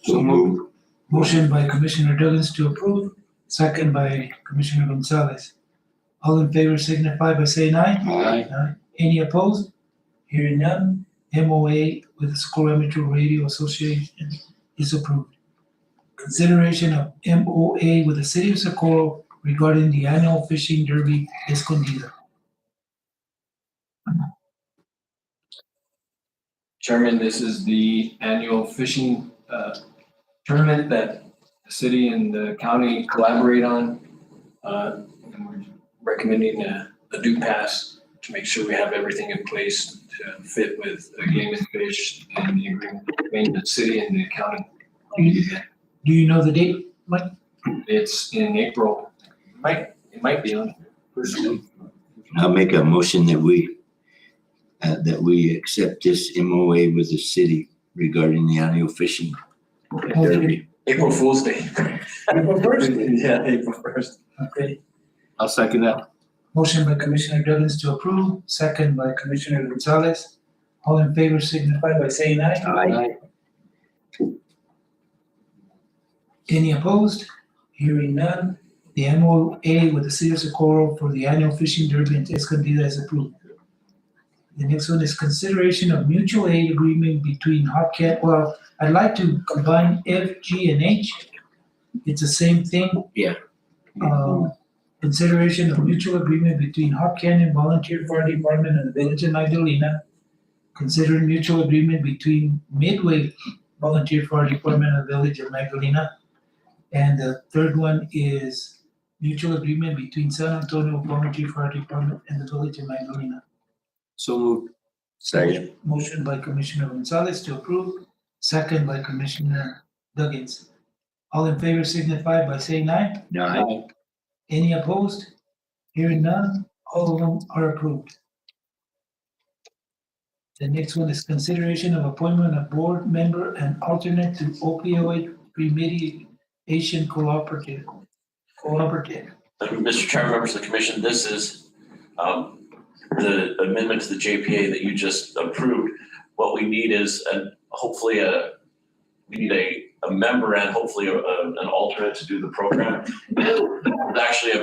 So moved. Motion by Commissioner Duggins to approve, second by Commissioner Gonzalez. All in favor signify by saying aye. Aye. Any opposed? Hearing none, MOA with the Socorro Amateur Radio Association is approved. Consideration of MOA with the City of Socorro regarding the annual fishing derby Escondida. Chairman, this is the annual fishing tournament that the city and the county collaborate on. And we're recommending a due pass to make sure we have everything in place to fit with Game and Fish and the agreement between the city and the county. Do you know the date, Mike? It's in April. It might be on first week. I'll make a motion that we accept this MOA with the city regarding the annual fishing derby. April Fool's Day. April 1st? Yeah, April 1st. Okay. I'll second that. Motion by Commissioner Duggins to approve, second by Commissioner Gonzalez. All in favor signify by saying aye. Aye. Any opposed? Hearing none. The MOA with the city of Socorro for the annual fishing derby in Escondida is approved. The next one is consideration of mutual aid agreement between well, I'd like to combine F, G, and H. It's the same thing. Yeah. Consideration of mutual agreement between Hop Canyon Volunteer Fire Department and the Village of Magdalena. Considering mutual agreement between Midway Volunteer Fire Department and the Village of Magdalena. And the third one is mutual agreement between San Antonio Volunteer Fire Department and the Village of Magdalena. So moved. Second. Motion by Commissioner Gonzalez to approve, second by Commissioner Duggins. All in favor signify by saying aye. Aye. Any opposed? Hearing none, all of them are approved. The next one is consideration of appointment of board member and alternate to opioid remediation cooperative. Mr. Chairman, members of the commission, this is the amendment to the JPA that you just approved. What we need is hopefully we need a member and hopefully an alternate to do the program. It's actually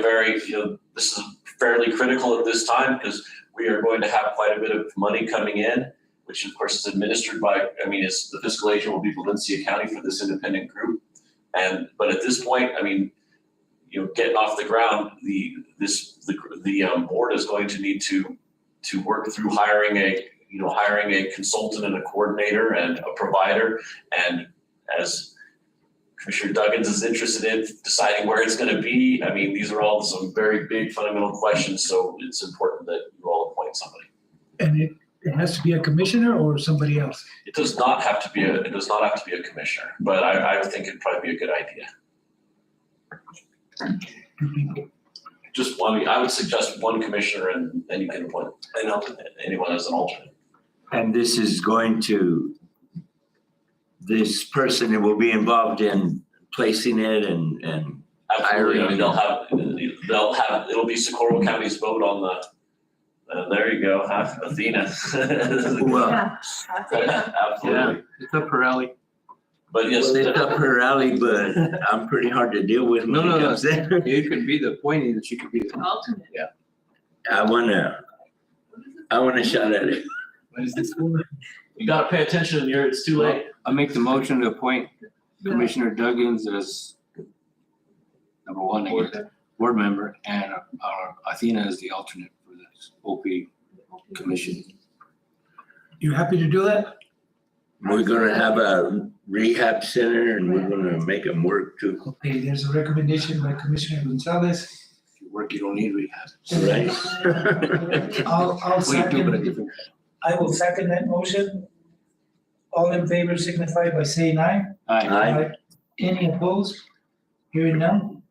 this is fairly critical at this time because we are going to have quite a bit of money coming in, which of course is administered by, the fiscal agent will be Valencia County for this independent group. But at this point, getting off the ground, the board is going to need to work through hiring a consultant and a coordinator and a provider. And as Commissioner Duggins is interested in deciding where it's going to be, these are all some very big fundamental questions. So it's important that you all appoint somebody. And it has to be a commissioner or somebody else? It does not have to be a commissioner, but I think it'd probably be a good idea. Just one, I would suggest one commissioner and then you can appoint anyone as an alternate. And this person will be involved in placing it and Absolutely, it'll be Socorro County's vote on the, there you go, huh? Athena. Well, Yeah. Absolutely. It's up her alley. But yes, it's up her alley, but I'm pretty hard to deal with when No. it comes in. You could be the appointee and she could be the. Alternate. I wanna shot at it. What is this for? You gotta pay attention, it's too late. I make the motion to appoint Commissioner Duggins as number one, I guess, board member, and Athena as the alternate for this OP commission. You happy to do that? We're gonna have a rehab center and we're gonna make them work too, Okay, there's a recommendation by Commissioner Gonzalez. If you work, you don't need rehab. right? I'll We do, but a second, different. I will second that motion. All in favor signify by saying aye. Aye. Any opposed? Hearing none.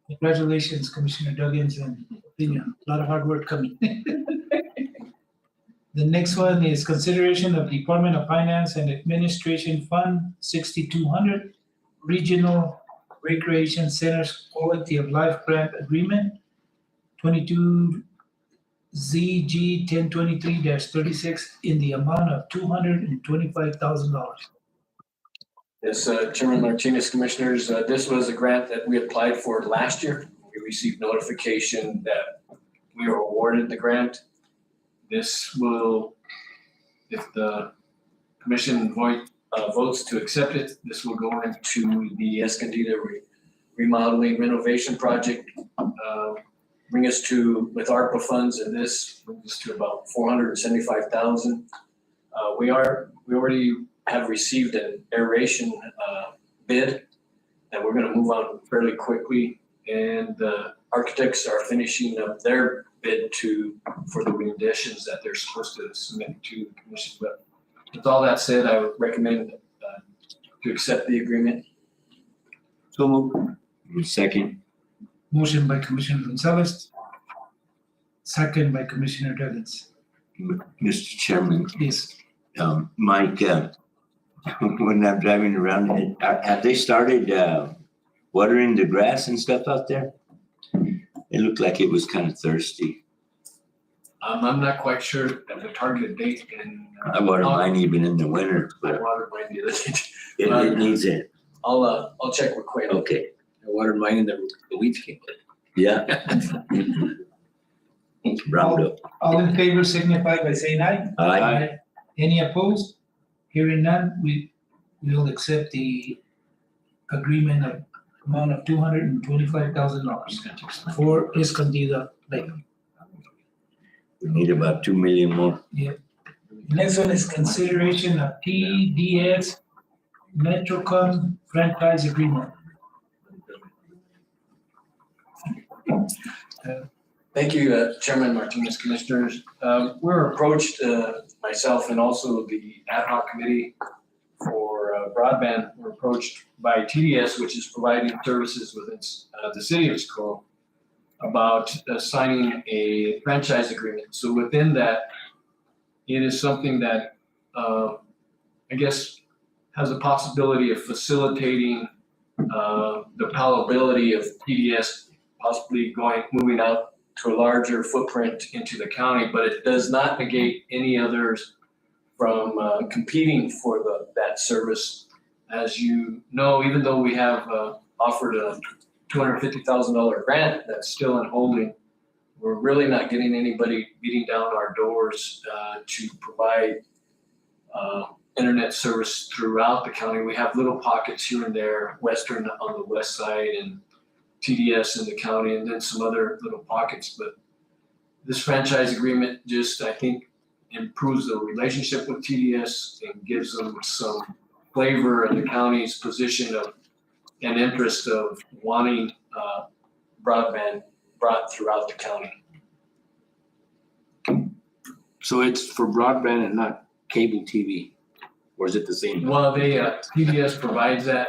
Congratulations, Commissioner Duggins and Athena. A lot of hard work coming. The next one is consideration of Department of Finance and Administration Fund 6200 Regional Recreation Centers Quality of Life Grant Agreement 22 ZG 1023-36 in the amount of $225,000. Yes, Chairman Martinez, Commissioners, this was a grant that we applied for last year. We received notification that we were awarded the grant. This will, if the commission votes to accept it, this will go into the Escondida remodeling renovation project. Bring us to, with ARPA funds, and this brings us to about $475,000. We already have received an aeration bid, and we're gonna move on fairly quickly. And the architects are finishing up their bid for the renditions that they're supposed to submit to the commission. But with all that said, I would recommend to accept the agreement. So moved. Second, Motion by Commissioner Gonzalez. Second by Commissioner Duggins. Mr. Chairman, Yes. Mike, when I'm driving around, have they started watering the grass and stuff out there? It looked like it was kind of thirsty. I'm not quite sure of the targeted date and. I water mine even in the winter, I but watered mine the other day. it needs it. I'll check with Quayle. Okay, I watered mine and the weeds came up. yeah. Roundup. All in favor signify by saying aye. Aye. Any opposed? Hearing none, we'll accept the agreement of amount of $225,000 for Escondida Lake. We need about 2 million more. Next one is consideration of TDS Metrocom franchise agreement. Thank you, Chairman Martinez, Commissioners. We're approached, myself and also the ad hoc committee for broadband, we're approached by TDS, which is providing services within the city of Socorro, about signing a franchise agreement. So within that, it is something that I guess has a possibility of facilitating the palatability of TDS possibly moving out to a larger footprint into the county, but it does not negate any others from competing for that service. As you know, even though we have offered a $250,000 grant that's still in holding, we're really not getting anybody beating down our doors to provide internet service throughout the county. We have little pockets here and there, Western on the west side and TDS in the county, and then some other little pockets. But this franchise agreement just, I think, improves the relationship with TDS and gives them some flavor in the county's position of and interest of wanting broadband brought throughout the county. So it's for broadband and not cable TV, or is it the same? Well, they, TDS provides that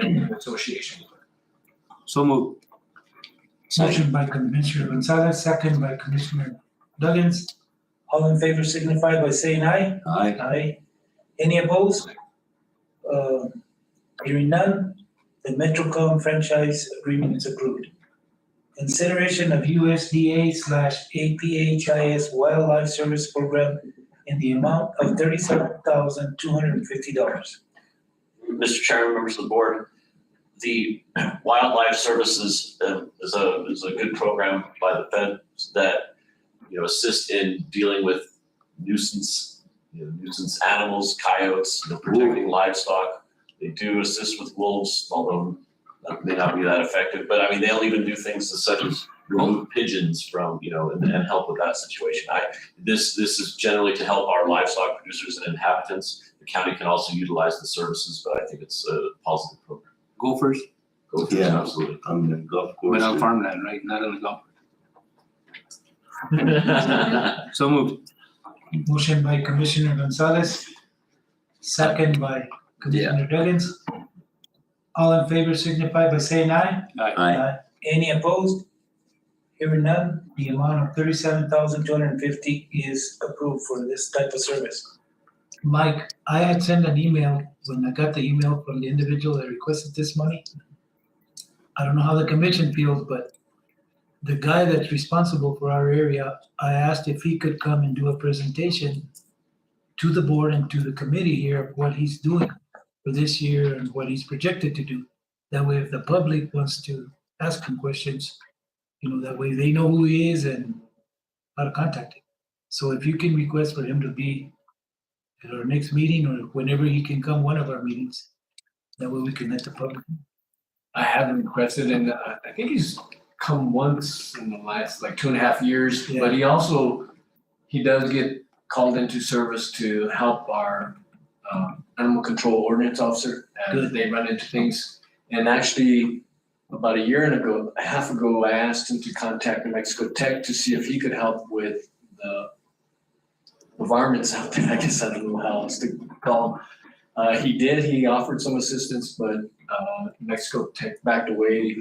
in association. So moved. Motion by Commissioner Gonzalez, second by Commissioner Duggins. All in favor signify by saying aye. Aye. Aye. Any opposed? Hearing none, the Metrocom franchise agreement is approved. Consideration of USDA/APHIS Wildlife Service Program in the amount of $37,250. Mr. Chairman, members of the board, the Wildlife Services is a good program by the feds that, assist in dealing with nuisance animals, coyotes, protecting livestock. They do assist with wolves, although that may not be that effective. But I mean, they'll even do things such as remove pigeons from, and help with that situation. This is generally to help our livestock producers and inhabitants. The county can also utilize the services, but I think it's a positive program. Gophers, Go for it, Yeah. absolutely. On the golf course. but on farmland, right? Not on the golf. So moved. Motion by Commissioner Gonzalez, second by Commissioner Duggins. All in favor signify by saying aye. Aye. Any opposed? Hearing none, the amount of $37,250 is approved for this type of service. Mike, I had sent an email when I got the email from the individual that requested this money. I don't know how the commission feels, but the guy that's responsible for our area, I asked if he could come and do a presentation to the board and to the committee here of what he's doing for this year and what he's projected to do. That way, if the public wants to ask him questions, that way they know who he is and how to contact him. So if you can request for him to be at our next meeting or whenever he can come one of our meetings, that way we can let the public. I haven't requested, and I think he's come once in the last 2.5 years, Yeah. but he does get called into service to help our animal control ordinance officer as Good. they run into things. And actually, about a half ago, I asked him to contact New Mexico Tech to see if he could help with the varmints out there. I guess I don't know how else to call them. He offered some assistance, but Mexico backed away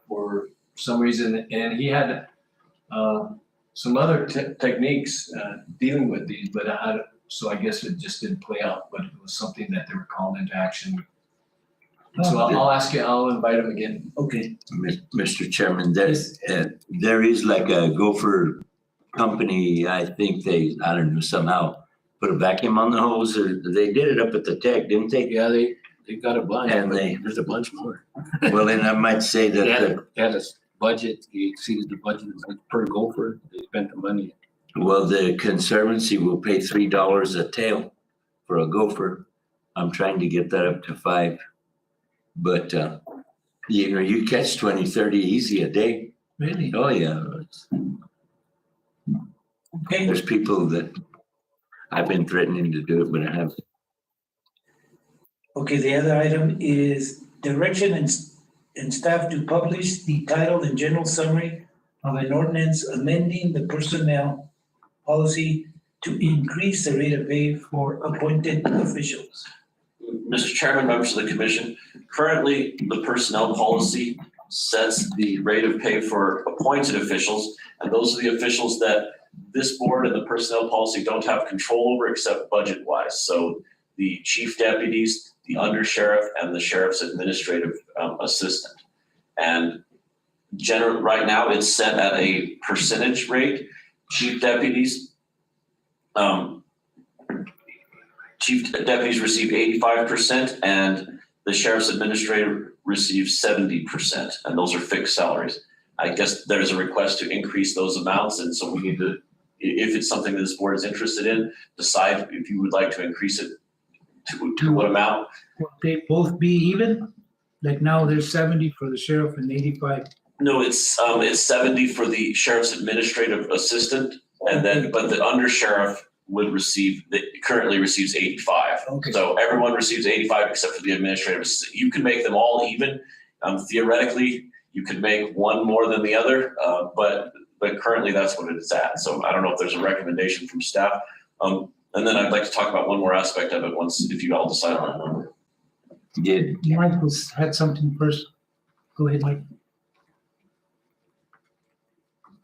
for some reason, and he had some other techniques dealing with these, but so I guess it just didn't play out, but it was something that they were calling into action. So I'll ask you, I'll invite him again. Okay, Mr. Chairman, there is like a gopher company, I think I don't know, somehow put a vacuum on the hose, or they did it up at the tech, didn't they? Yeah, they got a bunch, And but they- there's a bunch more. Well, then I might say They that, had a budget, he exceeded the budget like, per gopher, they spent the money. well, the Conservancy will pay $3 a tail for a gopher. I'm trying to get that up to 5. But, you catch 20, 30 easy a day. Really? Oh, yeah. okay, There's people that I've been threatening to do it, but I haven't. okay, the other item is direction and staff to publish the title and general summary of an ordinance amending the personnel policy to increase the rate of pay for appointed officials. Mr. Chairman, members of the commission, currently the personnel policy sets the rate of pay for appointed officials, and those are the officials that this board and the personnel policy don't have control over except budget-wise. So the chief deputies, the undersheriff, and the sheriff's administrative assistant. And right now it's set at a percentage rate. Chief deputies receive 85%, and the sheriff's administrator receives 70%, and those are fixed salaries. I guess there's a request to increase those amounts, and so we need to, if it's something that this board is interested in, decide if you would like to increase it to what amount. Will they both be even? Like now there's 70 for the sheriff and 85. No, it's 70 for the sheriff's administrative assistant, and then, but the undersheriff currently receives 85. Okay. So everyone receives 85 except for the administrative assistant. You can make them all even. Theoretically, you could make one more than the other, but currently that's what it's at. So I don't know if there's a recommendation from staff. And then I'd like to talk about one more aspect of it if you all decide on that number. Yeah. Mike had something first. Go ahead, Mike.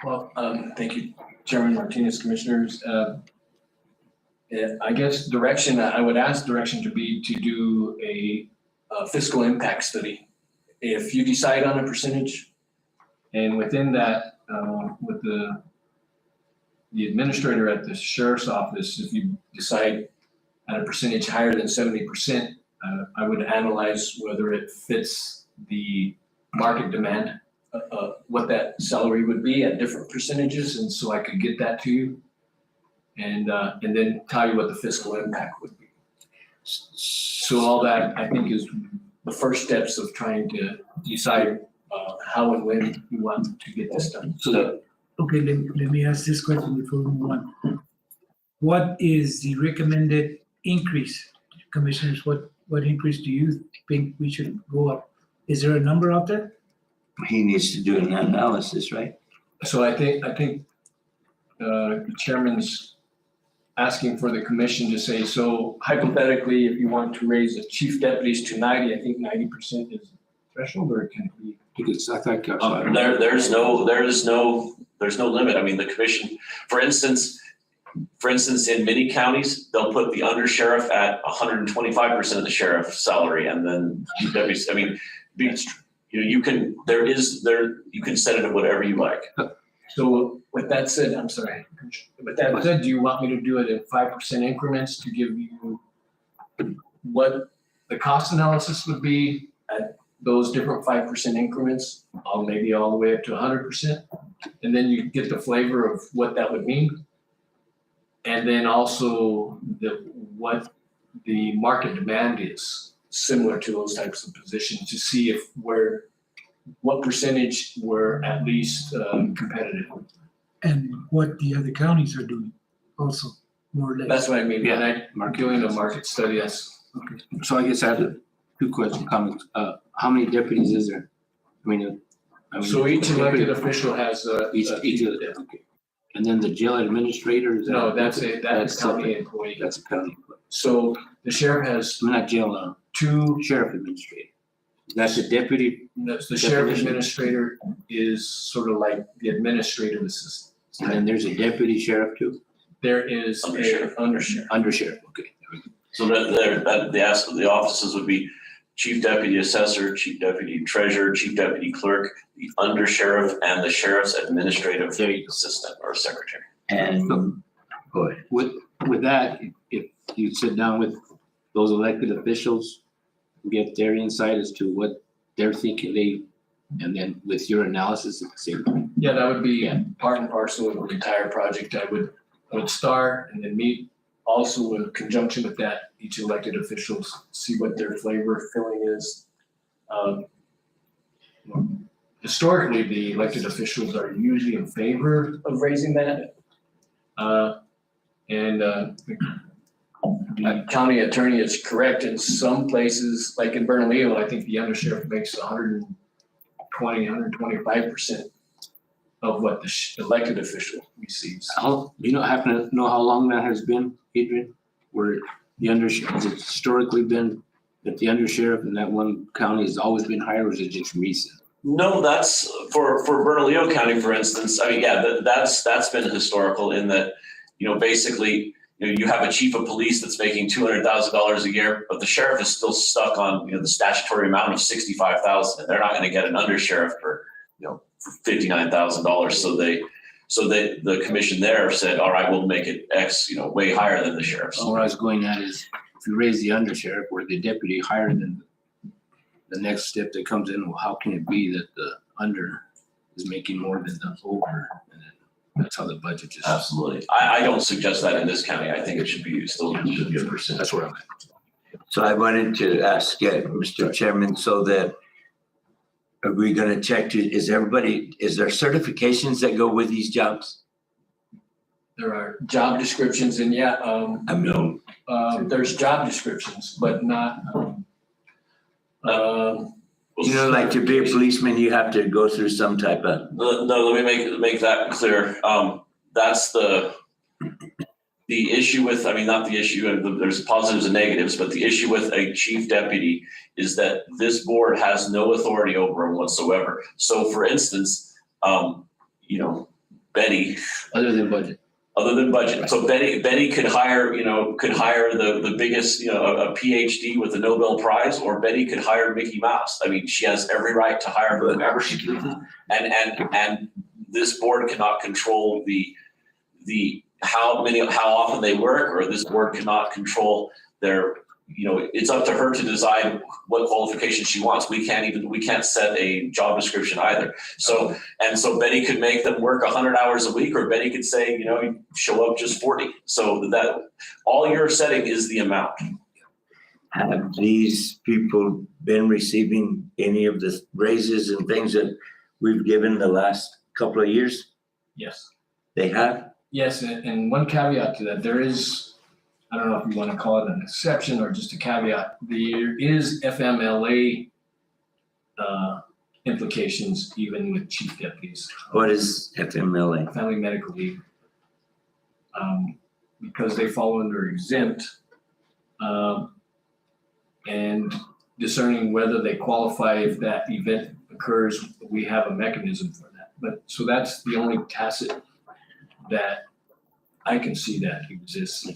Well, thank you, Chairman Martinez, commissioners. I guess I would ask direction to be to do a fiscal impact study. If you decide on a percentage, and within that, with the administrator at the sheriff's office, if you decide at a percentage higher than 70%, I would analyze whether it fits the market demand, what that salary would be at different percentages, and so I could get that to you. And then tell you what the fiscal impact would be. So all that, I think, is the first steps of trying to decide how and when you want to get this done. So Okay, let me ask this question before we move on. What is the recommended increase? Commissioners, what increase do you think we should go up? Is there a number out there? he needs to do an analysis, right? So I think the chairman's asking for the commission to say, so hypothetically, if you want to raise the chief deputies to 90, I think 90% is threshold, or it can be. Because I think, There's no limit. I mean, the commission, for instance, in many counties, they'll put the undersheriff at 125% of the sheriff's salary, and then deputies, I mean, you can set it at whatever you like. So with that said, I'm sorry, with that said, do you want me to do it in 5% increments to give you what the cost analysis would be at those different 5% increments, maybe all the way up to 100%? And then you get the flavor of what that would mean. And then also what the market demand is similar to those types of positions, to see what percentage were at least competitive. And what the other counties are doing also, more or less. That's what I mean, when I'm doing a market study, that's. Okay. so I guess I have two comments. How many deputies is there? So each elected official has Each of them, okay. And then the jail administrator, is that? No, that's a county separate. employee. That's a county employee. So the sheriff has Not jail, two, sheriff administrator. That's a deputy, The sheriff Definition. administrator is sort of like the administrative assistant. and then there's a deputy sheriff too, There is Undersheriff. a undersheriff. under sheriff, okay. There we go. So the offices would be chief deputy assessor, chief deputy treasurer, chief deputy clerk, the under sheriff, and the sheriff's administrative There you go. assistant or secretary. And, go ahead. With that, if you sit down with those elected officials, get their insight as to what they're thinking, and then with your analysis at the same time. Yeah, that would be Yeah. part and parcel of the entire project. I would start and then meet also in conjunction with that, each elected officials, see what their flavor feeling is. Historically, the elected officials are usually in favor of raising that. The county attorney is correct in some places, like in Bernalillo, I think the undersheriff makes 125% of what the elected official receives. How, do you happen to know how long that has been, Adrian? Where the undersheriff, has it historically been that the undersheriff in that one county has always been higher, or is it just recent? No, that's for Bernalillo County, for instance. I mean, yeah, that's been historical in that, basically, you have a chief of police that's making $200,000 a year, but the sheriff is still stuck on, the statutory amount of $65,000, and they're not going to get an undersheriff for $59,000. So the commission there said, all right, we'll make it X, way higher than the sheriff's. So what I was going at is, if you raise the undersheriff or the deputy higher than the next step that comes in, well, how can it be that the under is making more than the over? And then that's how the budget just. Absolutely. I don't suggest that in this county. I think it should be still should be a percent. That's where I'm at. So I wanted to ask, Mr. Chairman, so that are we gonna check is there certifications that go with these jobs? There are job descriptions and I mean, there's job descriptions, but not, like to be a policeman, you have to go through some type of, No, let me make that clear. That's the issue with, not the issue, and there's positives and negatives, but the issue with a chief deputy is that this board has no authority over him whatsoever. So for instance, Betty, Other than budget. So Betty could hire the biggest, a PhD with a Nobel Prize, or Betty could hire Mickey Mouse. I mean, she has every right to hire whoever she chooses. And this board cannot control the how often they work, or this board cannot control their, it's up to her to decide what qualifications she wants. We can't set a job description either. So Betty could make them work 100 hours a week, or Betty could say, show up just 40. So that all you're setting is the amount. have these people been receiving any of the raises and things that we've given the last couple of years? yes. They have? Yes, and one caveat to that, there is, I don't know if you want to call it an exception or just a caveat, there is FMLA implications even with chief deputies. What is FMLA? Family medical leave. Because they fall under exempt, and discerning whether they qualify if that event occurs, we have a mechanism for that. But, so that's the only tacit that I can see that exists.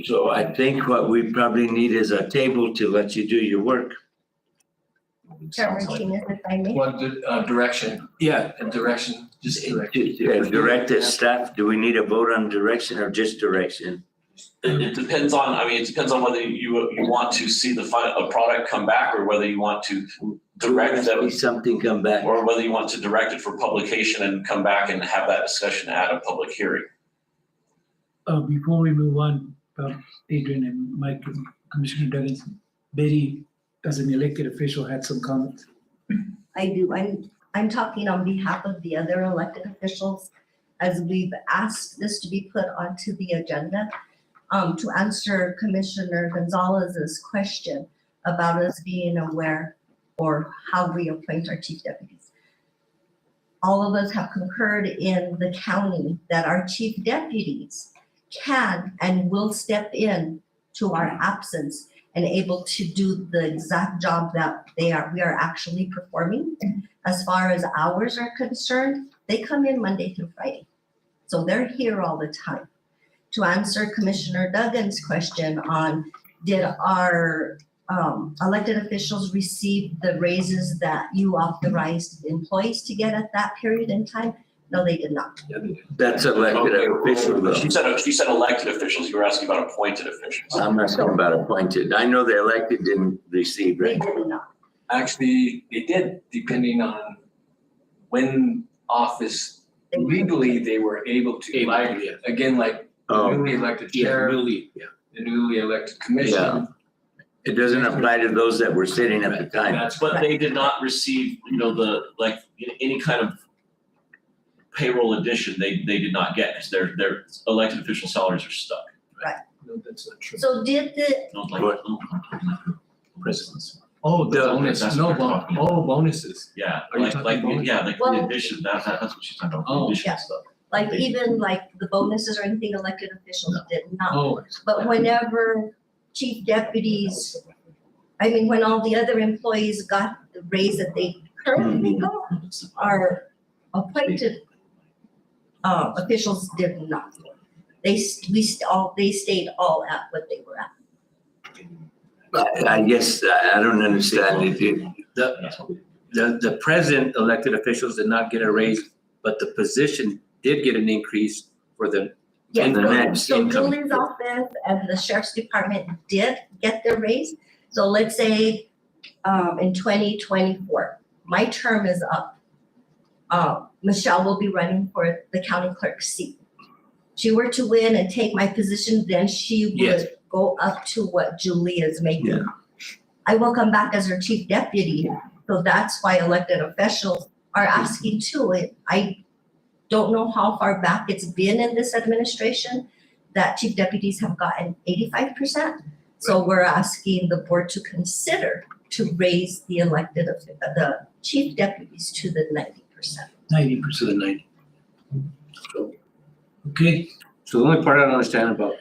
So I think what we probably need is a table to let you do your work. Chair Martinez, if I may. What, direction? Yeah, a direction, just direction. Directed staff, do we need a vote on direction or just direction? It depends on, whether you want to see a product come back, or whether you want to direct them, Something come back. or whether you want to direct it for publication and come back and have that discussion at a public hearing. Before we move on, Adrian and Mike, Commissioner Duggins, Betty, as an elected official, had some comments. I do. I'm talking on behalf of the other elected officials, as we've asked this to be put onto the agenda, to answer Commissioner Gonzalez's question about us being aware or how we appoint our chief deputies. All of us have concurred in the county that our chief deputies can and will step in to our absence and able to do the exact job that we are actually performing. As far as hours are concerned, they come in Monday through Friday. So they're here all the time. To answer Commissioner Duggan's question on, did our elected officials receive the raises that you authorized employees to get at that period in time? No, they did not. That's elected official though. She said elected officials, you were asking about appointed officials. I'm not talking about appointed. I know the elected didn't receive, They right? did not. Actually, they did, depending on when office legally they were able to, like, Yeah. again, like the Oh, newly elected Yeah, chair, really, yeah. the newly elected commission. it doesn't apply to those that were sitting at the time. That's But they did not receive, any kind of payroll addition, they did not get, because their elected official salaries are stuck. No, that's not true. So did the, No, like, What? Presidents. Oh, the The- bonus, that's no, what we're talking about. bonuses. Yeah, Are you like, talking bonus? yeah, like the Well- addition, that's what she's talking about, Oh, the addition yeah. stuff. like even like the bonuses or anything elected officials did not. Oh, But whenever chief deputies, when all the other employees got the raise that they currently got, our appointed officials did not. They stayed all at what they were at. I guess I don't understand it. The present elected officials did not get a raise, but the position did get an increase for the, Yes, the next so income. Julie's office and the sheriff's department did get their raise. So let's say, in 2024, my term is up. Michelle will be running for the county clerk's seat. She were to win and take my position, then she Yes. would go up to what Julie is making. Yeah. I will come back as her chief deputy, so that's why elected officials are asking too. I don't know how far back it's been in this administration that chief deputies have gotten 85%. So we're asking the board to consider to raise the the chief deputies to the 90%. 90%. to the 90. Okay, So the only part I don't understand about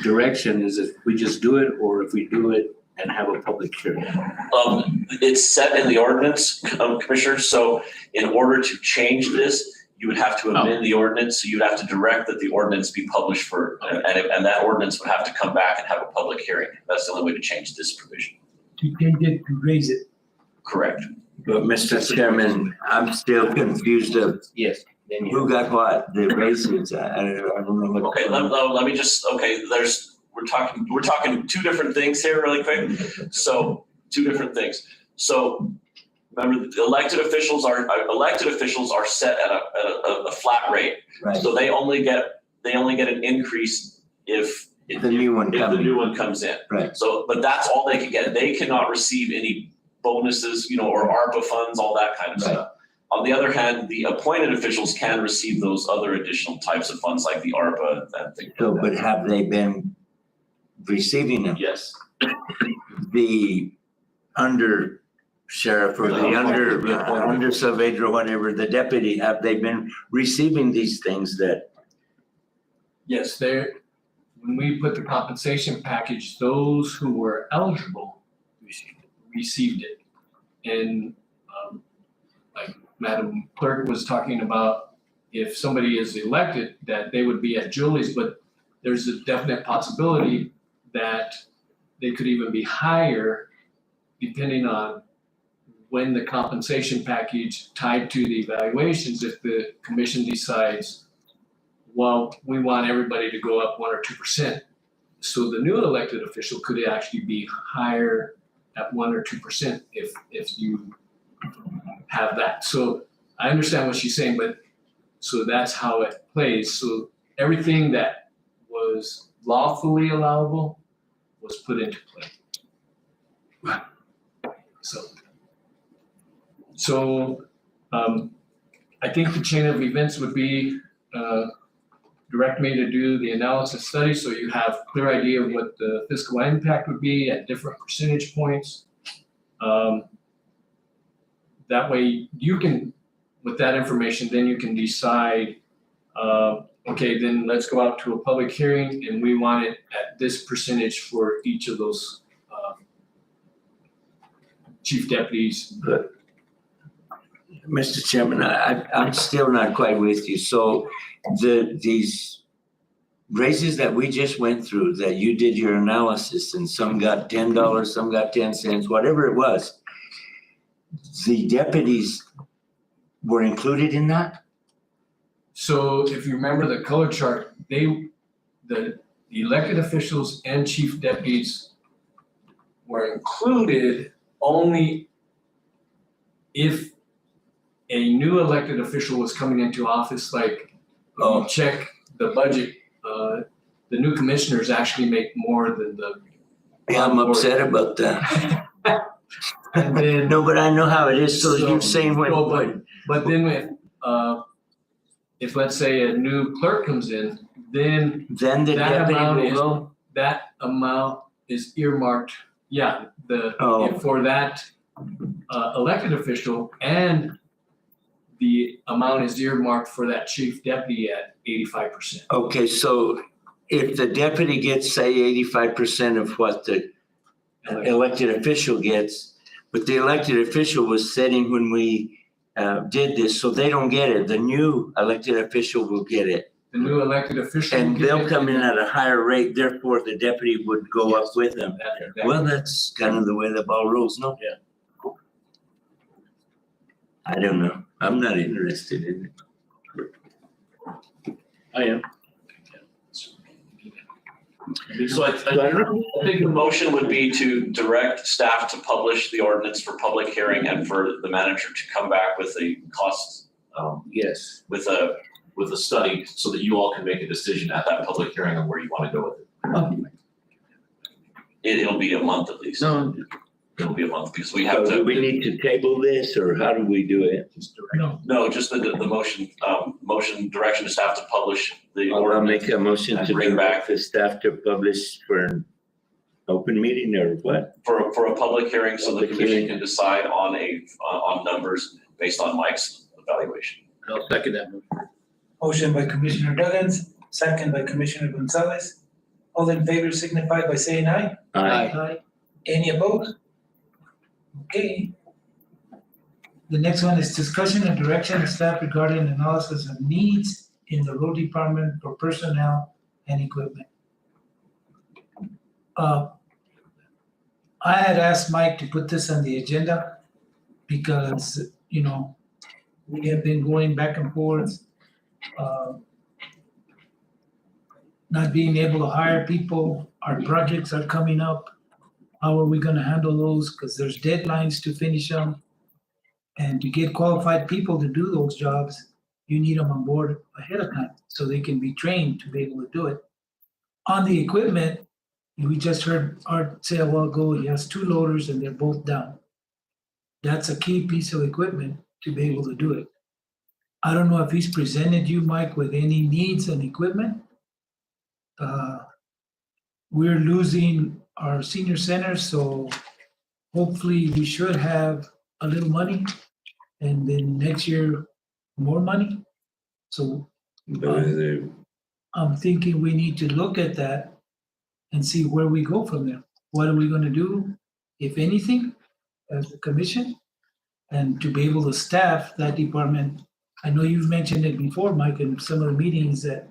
direction is if we just do it or if we do it and have a public hearing. It's set in the ordinance, Commissioner, so in order to change this, you would have to amend the ordinance, so you'd have to direct that the ordinance be published and that ordinance would have to come back and have a public hearing. That's the only way to change this provision. to change it, to raise it. Correct. But Mr. Chairman, I'm still confused of Yes. Then you. who got what, the raises. I don't know what. Okay, let me just, we're talking two different things here really quick. So, two different things. So, remember, the elected officials are set at a flat rate. Right, So they only get an increase if the new one the coming, new one comes in. right. So, but that's all they can get. They cannot receive any bonuses, or ARPA funds, all that kind of Right. stuff. On the other hand, the appointed officials can receive those other additional types of funds like the ARPA and things So, like but that. have they been receiving them? Yes. The under sheriff or the under surveyor or whatever, the deputy, have they been receiving these things that, yes, when we put the compensation package, those who were eligible received it. And like Madam Clerk was talking about, if somebody is elected, that they would be at Julie's, but there's a definite possibility that they could even be higher depending on when the compensation package tied to the evaluations, if the commission decides, well, we want everybody to go up 1 or 2%. So the new elected official could actually be higher at 1 or 2% if you have that. So I understand what she's saying, but so that's how it plays. So everything that was lawfully allowable was put into play. So I think the chain of events would be direct me to do the analysis study so you have clear idea of what the fiscal impact would be at different percentage points. That way you can, with that information, then you can decide, okay, then let's go out to a public hearing and we want it at this percentage for each of those chief deputies. Mr. Chairman, I'm still not quite with you. So these raises that we just went through, that you did your analysis and some got $10, some got 10 cents, whatever it was, the deputies were included in that? So if you remember the color chart, the elected officials and chief deputies were included only if a new elected official was coming into office, like, Oh. you check the budget, the new commissioners actually make more than the. Yeah, I'm upset about that. And then, No, but I know how it is. So you're saying when, No, but then if let's say a new clerk comes in, then then the that deputy amount will is- go? that amount is earmarked, Oh. for that elected official, and the amount is earmarked for that chief deputy at 85%. Okay, so if the deputy gets, say, 85% of what the elected official gets, but the elected official was sitting when we did this, so they don't get it. The new elected official will get it. The new elected official. And they'll come in at a higher rate, therefore the deputy would go up with them. Well, that's kind of the way the ball rolls, no? Yeah. I don't know. I'm not interested in it. I am. So I think the motion would be to direct staff to publish the ordinance for public hearing and for the manager to come back with a cost, Yes. with a study so that you all can make a decision at that public hearing on where you want to go with it. It'll be a month at least. No, It'll be a month because we have So do we to, need to table this or how do we do it? no, just the motion direction to staff to publish the I'll ordinance. make a motion And to bring direct the staff to publish for an open meeting or what? For a public hearing so the Public commission hearing. can decide on numbers based on Mike's evaluation. I'll second that. Motion by Commissioner Duggins, second by Commissioner Gonzalez. All in favor signify by saying aye. Aye. Any opposed? Okay, The next one is discussion and direction of staff regarding analysis of needs in the road department for personnel and equipment. I had asked Mike to put this on the agenda because, we have been going back and forth, not being able to hire people, our projects are coming up. How are we gonna handle those? Because there's deadlines to finish them. And to get qualified people to do those jobs, you need them on board ahead of time so they can be trained to be able to do it. On the equipment, we just heard Art say a while ago, he has 2 loaders and they're both down. That's a key piece of equipment to be able to do it. I don't know if he's presented you, Mike, with any needs and equipment. We're losing our senior center, so hopefully we should have a little money and then next year more money. So I'm thinking we need to look at that and see where we go from there. What are we gonna do, if anything, as a commission? And to be able to staff that department. I know you've mentioned it before, Mike, in some of the meetings that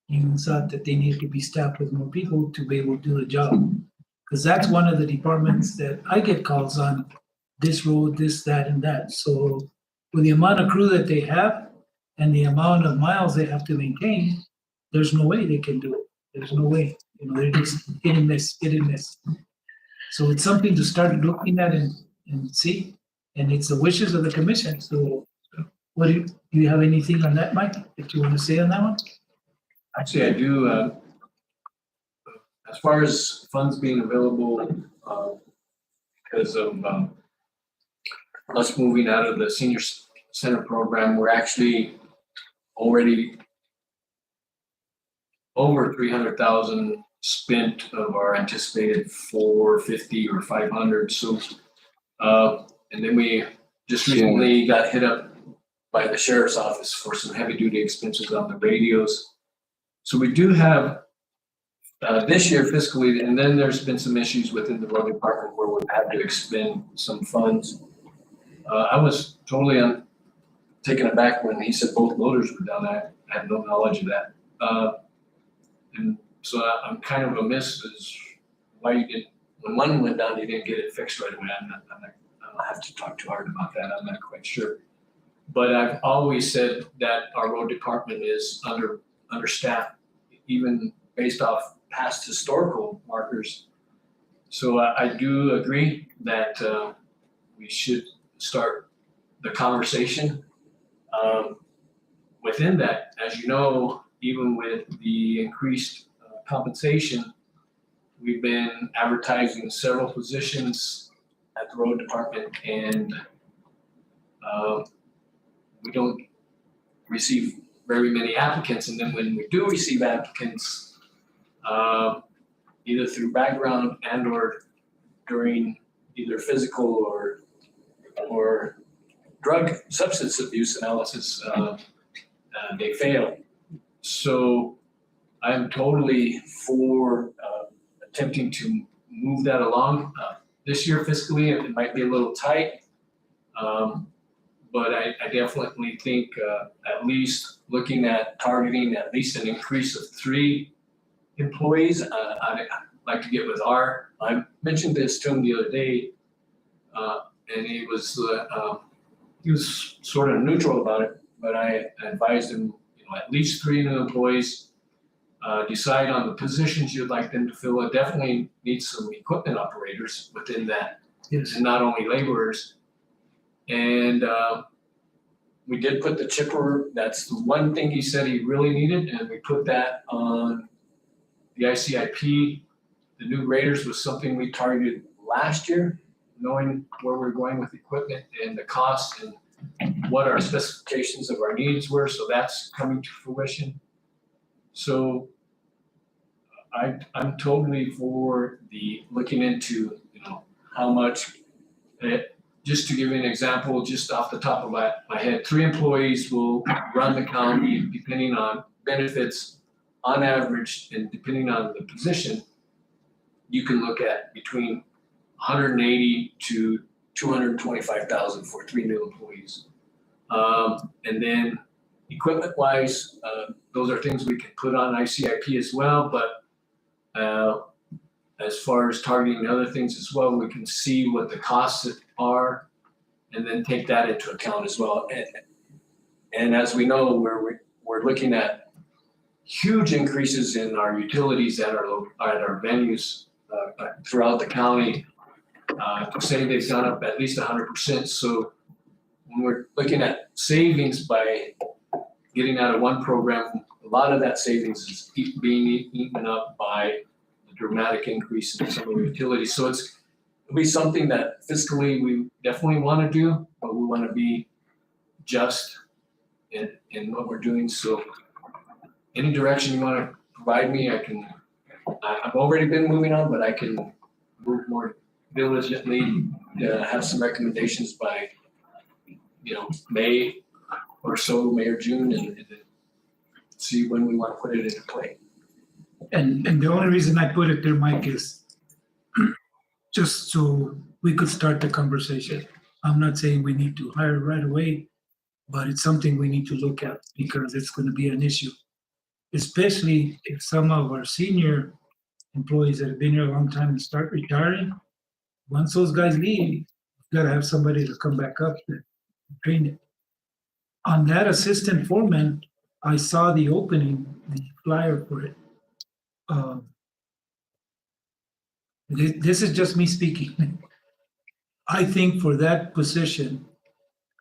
you thought that they needed to be staffed with more people to be able to do the job. Because that's one of the departments that I get calls on, this road, this, that, and that. So with the amount of crew that they have and the amount of miles they have to maintain, there's no way they can do it. There's no way, they're just hit and miss. So it's something to start looking at and see, and it's the wishes of the commission. So what do you have anything on that, Mike, that you want to say on that one? Actually, I do, as far as funds being available, because of us moving out of the senior center program, we're actually already over 300,000 spent of our anticipated 450 or 500. So, and then we just recently got hit up by the sheriff's office for some heavy duty expenses on the radios. So we do have This year fiscally, and then there's been some issues within the road department where we've had to expend some funds. I was totally taken aback when he said both loaders were down. I had no knowledge of that. And so I'm kind of amiss as why you didn't, when one went down, you didn't get it fixed right away. I'll have to talk to Art about that. I'm not quite sure. But I've always said that our road department is understaffed, even based off past historical markers. So I do agree that we should start the conversation. Within that, as you know, even with the increased compensation, we've been advertising several positions at the road department, and we don't receive very many applicants. And then when we do receive applicants, either through background and or during either physical or drug substance abuse analysis, they fail. So I'm totally for attempting to move that along. This year fiscally, it might be a little tight. But I definitely think at least looking at targeting at least an increase of 3 employees. I'd like to get with Art. I mentioned this to him the other day, and he was sort of neutral about it, but I advised him, at least 3 new employees. Decide on the positions you'd like them to fill. It definitely needs some equipment operators within that, Yes. and not only laborers. And we did put the chipper, that's the one thing he said he really needed, and we put that on the ICIP. The new graders was something we targeted last year, knowing where we're going with equipment and the cost and what our specifications of our needs were, so that's coming to fruition. So I'm totally for the looking into, how much. Just to give you an example, just off the top of my head, 3 employees will run the county, depending on benefits, on average, and depending on the position, you can look at between 180 to 225,000 for 3 new employees. And then equipment-wise, those are things we can put on ICIP as well, but as far as targeting other things as well, we can see what the costs are and then take that into account as well. And as we know, we're looking at huge increases in our utilities at our venues throughout the county. Say they've gone up at least 100%. So when we're looking at savings by getting out of one program, a lot of that savings is being eaten up by the dramatic increase in some of the utilities. So it'll be something that fiscally we definitely want to do, but we want to be just in what we're doing. So any direction you want to provide me, I've already been moving on, but I can move more diligently, have some recommendations by, May or so, May or June, and see when we want to put it into play. And the only reason I put it there, Mike, is just so we could start the conversation. I'm not saying we need to hire right away, but it's something we need to look at because it's going to be an issue, especially if some of our senior employees that have been here a long time and start retiring. Once those guys leave, you've got to have somebody to come back up and train it. On that assistant foreman, I saw the opening, the flyer for it. This is just me speaking. I think for that position,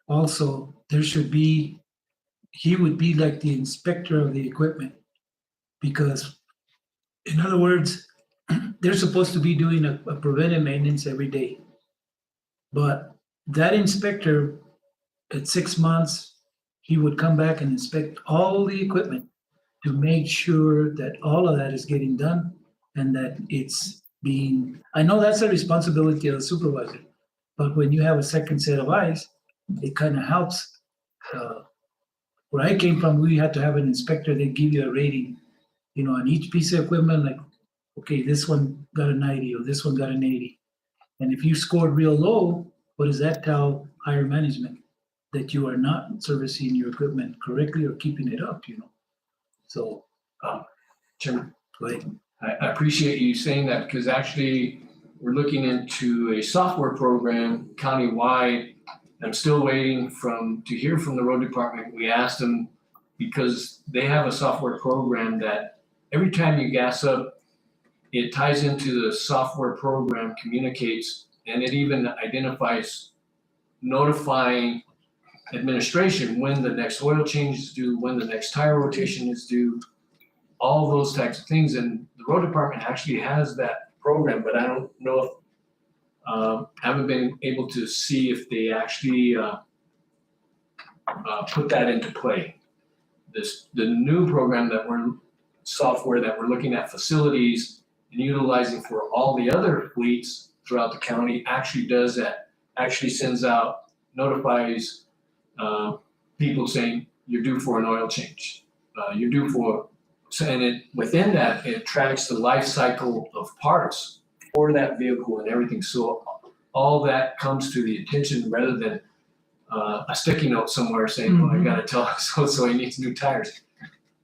also, he would be like the inspector of the equipment. Because, in other words, they're supposed to be doing a preventive maintenance every day. But that inspector, at 6 months, he would come back and inspect all the equipment to make sure that all of that is getting done and that it's being, I know that's a responsibility of the supervisor, but when you have a second set of eyes, it kind of helps. Where I came from, we had to have an inspector that give you a rating, on each piece of equipment, like okay, this one got a 90 or this one got an 80. And if you scored real low, what does that tell higher management? That you are not servicing your equipment correctly or keeping it up, So, Chairman, go ahead. I appreciate you saying that because actually we're looking into a software program countywide. I'm still waiting to hear from the road department. We asked them because they have a software program that every time you gas up, it ties into the software program, communicates, and it even identifies notifying administration when the next oil change is due, when the next tire rotation is due, all those types of things. And the road department actually has that program, but I don't know if, haven't been able to see if they actually put that into play. The new program software that we're looking at facilities and utilizing for all the other fleets throughout the county actually does that, actually sends out, notifies people saying you're due for an oil change. You're due for, and within that, it tracks the life cycle of parts for that vehicle and everything. So all that comes to the attention rather than a sticky note somewhere saying, well, I gotta tell so he needs new tires.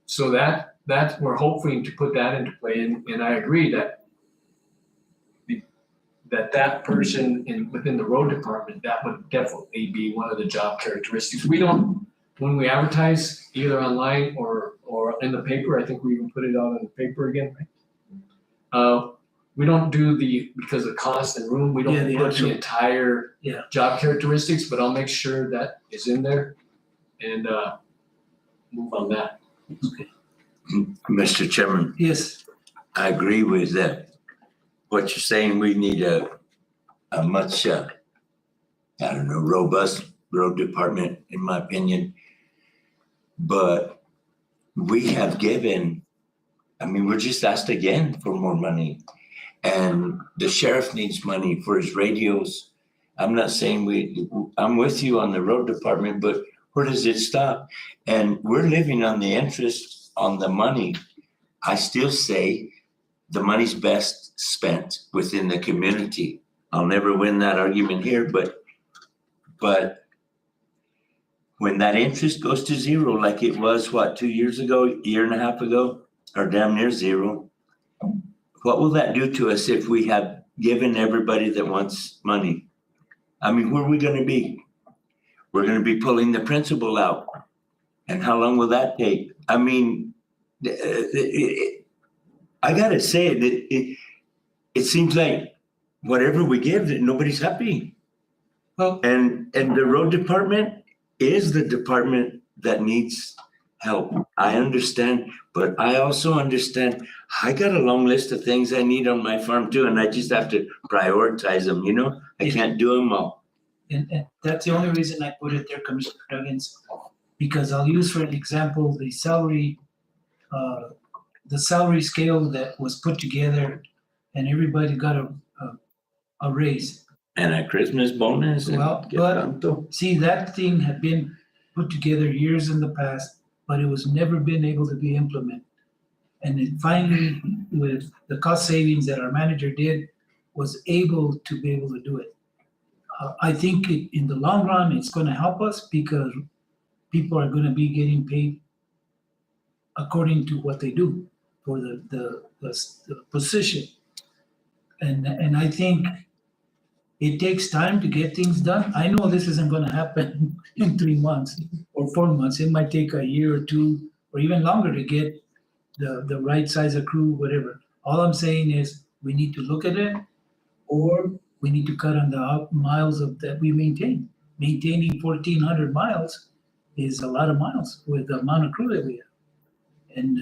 So that we're hoping to put that into play, and I agree that that person within the road department, that would definitely be one of the job characteristics. We don't, when we advertise either online or in the paper, I think we even put it out in the paper again, right? We don't do because of cost and room, we don't put the entire job characteristics, but I'll make sure that is in there and move on that. Mr. Chairman, Yes, I agree with that. What you're saying, we need a much, robust road department, in my opinion. But we have given, we're just asked again for more money. And the sheriff needs money for his radios. I'm not saying I'm with you on the road department, but where does it stop? And we're living on the interest on the money. I still say the money's best spent within the community. I'll never win that argument here, but when that interest goes to zero, like it was, 2 years ago, year and a half ago, or damn near zero, what will that do to us if we have given everybody that wants money? Where are we gonna be? We're gonna be pulling the principal out. And how long will that take? I gotta say it seems like whatever we give, that nobody's happy. Well- And the road department is the department that needs help. I understand, but I also understand I got a long list of things I need on my farm too, and I just have to prioritize them, I can't do them all. and that's the only reason I put it there, Commissioner Duggins, because I'll use for an example, the salary scale that was put together and everybody got a raise. And a Christmas bonus. Well, but see, that thing had been put together years in the past, but it was never been able to be implemented. And it finally, with the cost savings that our manager did, was able to be able to do it. I think in the long run, it's gonna help us because people are gonna be getting paid according to what they do for the position. And I think it takes time to get things done. I know this isn't gonna happen in 3 months or 4 months. It might take a year or two or even longer to get the right size of crew, whatever. All I'm saying is we need to look at it, or we need to cut on the miles that we maintain. Maintaining 1,400 miles is a lot of miles with the amount of crew that we have. And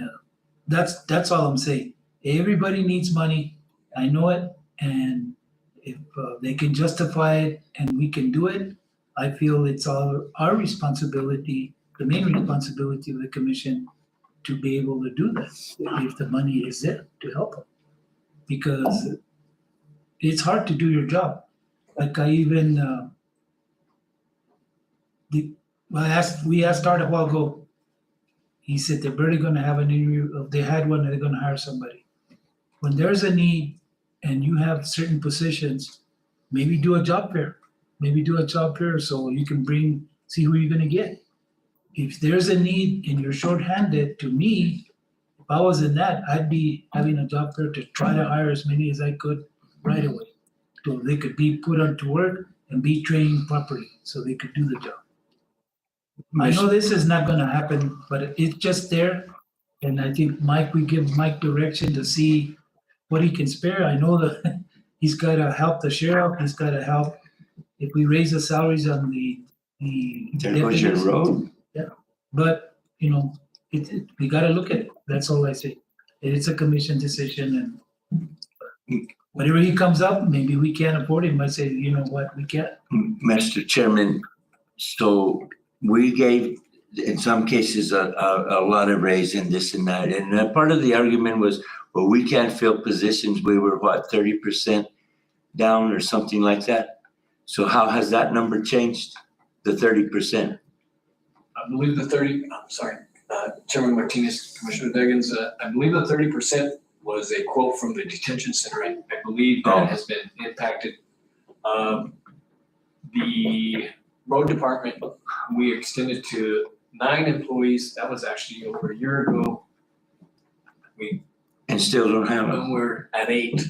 that's all I'm saying. Everybody needs money. I know it. And if they can justify it and we can do it, I feel it's our responsibility, the main responsibility of the commission, to be able to do that if the money is there to help them. Because it's hard to do your job. Like I even, we asked Art a while ago. He said they're barely gonna have an interview. If they had one, they're gonna hire somebody. when there's a need and you have certain positions, maybe do a job fair. Maybe do a job fair so you can see who you're gonna get. If there's a need and you're shorthanded, to me, if I was in that, I'd be having a job fair to try to hire as many as I could right away. So they could be put onto work and be trained properly, so they could do the job. I know this is not gonna happen, but it's just there. And I think we give Mike direction to see what he can spare. I know that he's gotta help the sheriff, he's gotta help. If we raise the salaries on the There goes your deputies. road. But, we gotta look at it, that's all I say. It's a commission decision and whatever he comes up, maybe we can't afford it, might say, you know what, we can't. Mr. Chairman, so we gave, in some cases, a lot of raise in this and that. And part of the argument was, well, we can't fill positions. We were, 30% down or something like that? So how has that number changed, the 30%? I believe Chairman Martinez, Commissioner Duggins, I believe the 30% was a quote from the detention center. I believe that has been impacted. The road department, we extended to 9 employees. That was actually over a year ago. And still don't have them. We're at 8,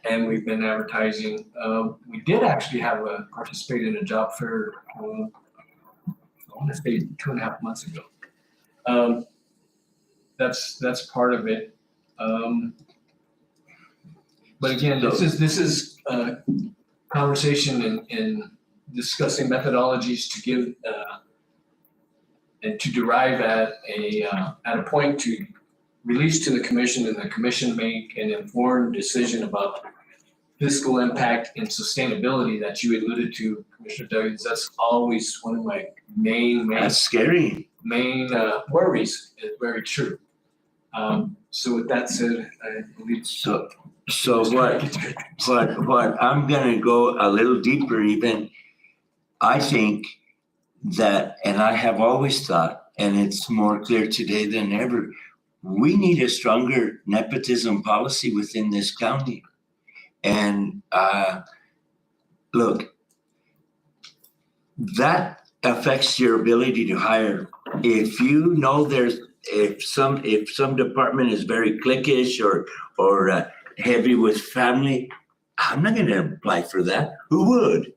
and we've been advertising. We did actually participate in a job fair, I want to say 2.5 months ago. That's part of it. But again, this is conversation and discussing methodologies to give and to derive at a point to release to the commission, and the commission make an informed decision about fiscal impact and sustainability that you alluded to, Commissioner Duggins. That's always one of my main That's scary. worries. Is very true. So with that said, I believe. So what I'm gonna go a little deeper even. I think that, and I have always thought, and it's more clear today than ever, we need a stronger nepotism policy within this county. And look, that affects your ability to hire. If you know if some department is very cliquish or heavy with family, I'm not gonna apply for that. Who would?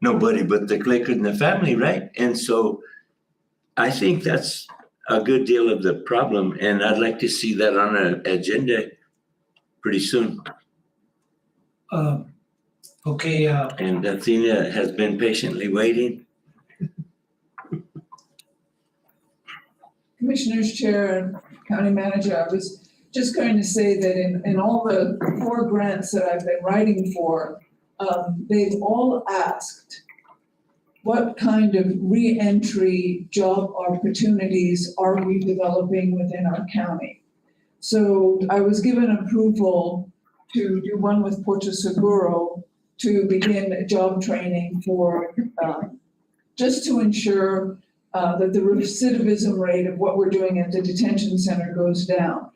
Nobody but the clique and the family, right? And so I think that's a good deal of the problem, and I'd like to see that on an agenda pretty soon. Okay, And Athena has been patiently waiting. Commissioners, Chair, and County Manager, I was just going to say that in all the 4 grants that I've been writing for, they've all asked, what kind of re-entry job opportunities are we developing within our county? So I was given approval to do one with Puerto Seguro to begin job training for, just to ensure that the recidivism rate of what we're doing at the detention center goes down.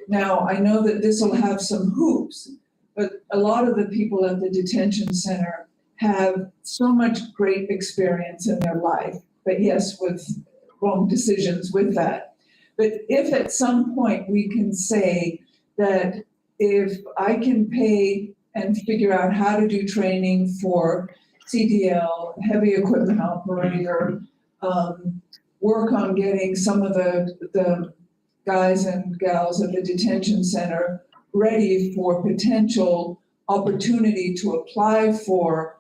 Now, I know that this will have some hoops, but a lot of the people at the detention center have so much great experience in their life, but yes, with wrong decisions with that. But if at some point we can say that if I can pay and figure out how to do training for CDL, heavy equipment operator, work on getting some of the guys and gals at the detention center ready for potential opportunity to apply for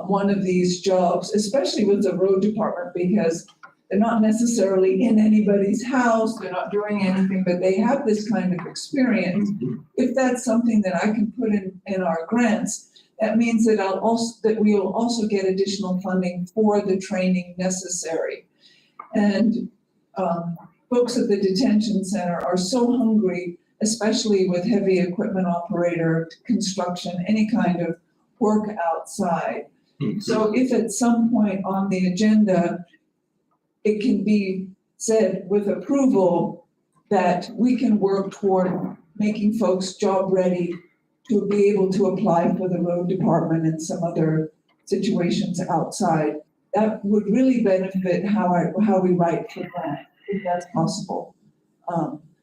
one of these jobs, especially with the road department, because they're not necessarily in anybody's house, they're not doing anything, but they have this kind of experience. If that's something that I can put in our grants, that means that we will also get additional funding for the training necessary. And folks at the detention center are so hungry, especially with heavy equipment operator, construction, any kind of work outside. So if at some point on the agenda, it can be said with approval that we can work toward making folks job ready to be able to apply for the road department and some other situations outside. That would really benefit how we write for grant, if that's possible.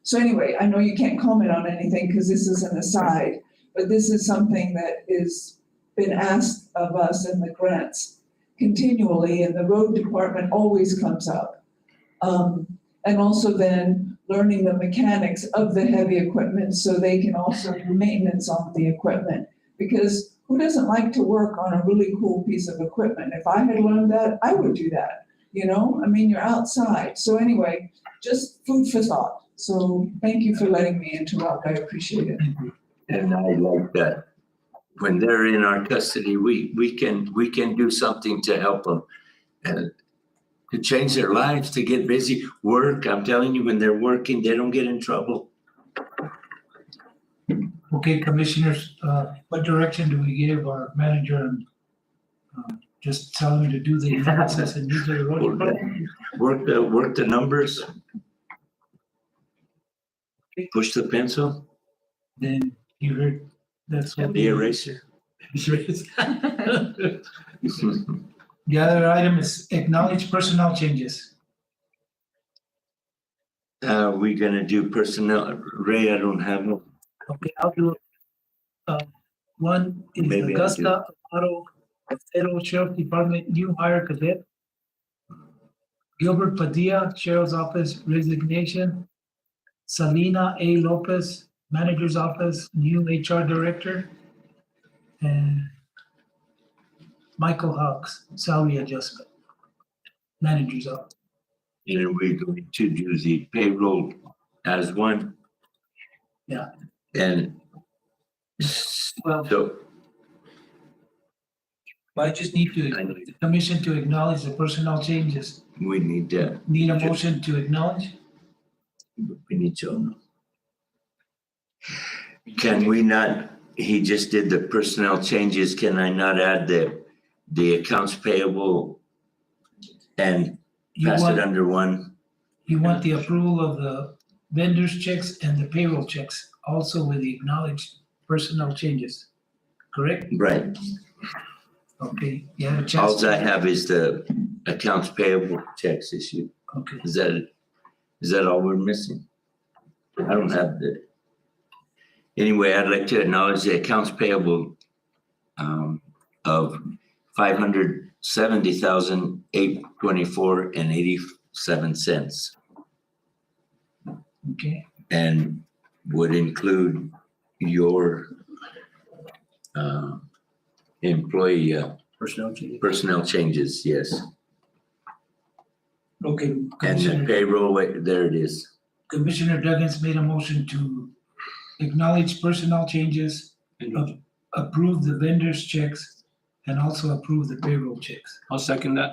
So anyway, I know you can't comment on anything because this is an aside, but this is something that is been asked of us in the grants continually, and the road department always comes up. And also then learning the mechanics of the heavy equipment so they can also do maintenance on the equipment. Because who doesn't like to work on a really cool piece of equipment? If I had learned that, I would do that, you know? I mean, you're outside. So anyway, just food for thought. So thank you for letting me interrupt. I appreciate it. And I like that. When they're in our custody, we can do something to help them and to change their lives, to get busy, work. I'm telling you, when they're working, they don't get in trouble. Okay, commissioners, what direction do we give our manager and just tell him to do the analysis and use the road department? Work the numbers. Push the pencil Then you heard, that's what. and the eraser. The other item is acknowledge personnel changes. We're gonna do personnel. Ray, I don't have no. Okay, I'll do it. One is Maybe I'll do Augusta Auto Federal Sheriff Department new hire cadet. Gilbert Padilla, Sheriff's Office resignation. Salina A. Lopez, Manager's Office, new HR Director. And Michael Hawks, salary adjustment, Manager's Office. And we're going to do the payroll as one. Yeah. And Well, so I just need to, the commission to acknowledge the personnel changes. we need to, Need a motion to acknowledge? we need to. Can we not, he just did the personnel changes, can I not add the accounts payable and You pass it want, under one? you want the approval of the vendor's checks and the payroll checks, also with the acknowledged personnel changes, correct? Right. Okay, you have a chance. Alls I have is the accounts payable checks issue. Okay, Is that all we're missing? I don't have the. Anyway, I'd like to acknowledge the accounts payable of $570,824.87, okay, and would include your employee personnel changes, yes. okay. And the Commissioner, payroll, wait, there it is. Commissioner Duggins made a motion to acknowledge personnel changes, approve the vendor's checks, and also approve the payroll checks. I'll second that.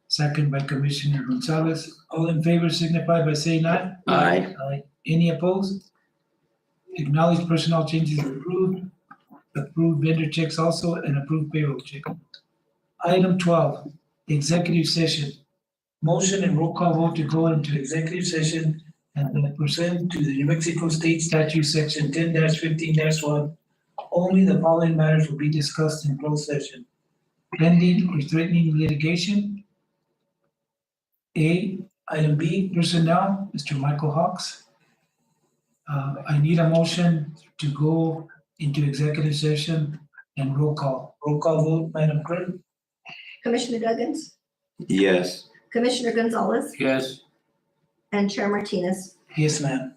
Second by Commissioner Gonzalez. All in favor signify by saying aye. Aye. Aye. Any opposed? Acknowledge personnel changes approved, approve vendor checks also, and approve payroll check. Item 12, executive session. Motion and roll call vote to go into executive session and pursuant to the New Mexico State Statute Section 10-15-1. Only the following matters will be discussed in closed session. Pending or threatening litigation. A, item B, personnel, Mr. Michael Hawks. I need a motion to go into executive session and roll call. Roll call vote, Madam Clerk? Commissioner Duggins, Yes. Commissioner Gonzalez, Yes. and Chair Martinez. Yes, ma'am.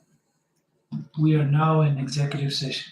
We are now in executive session.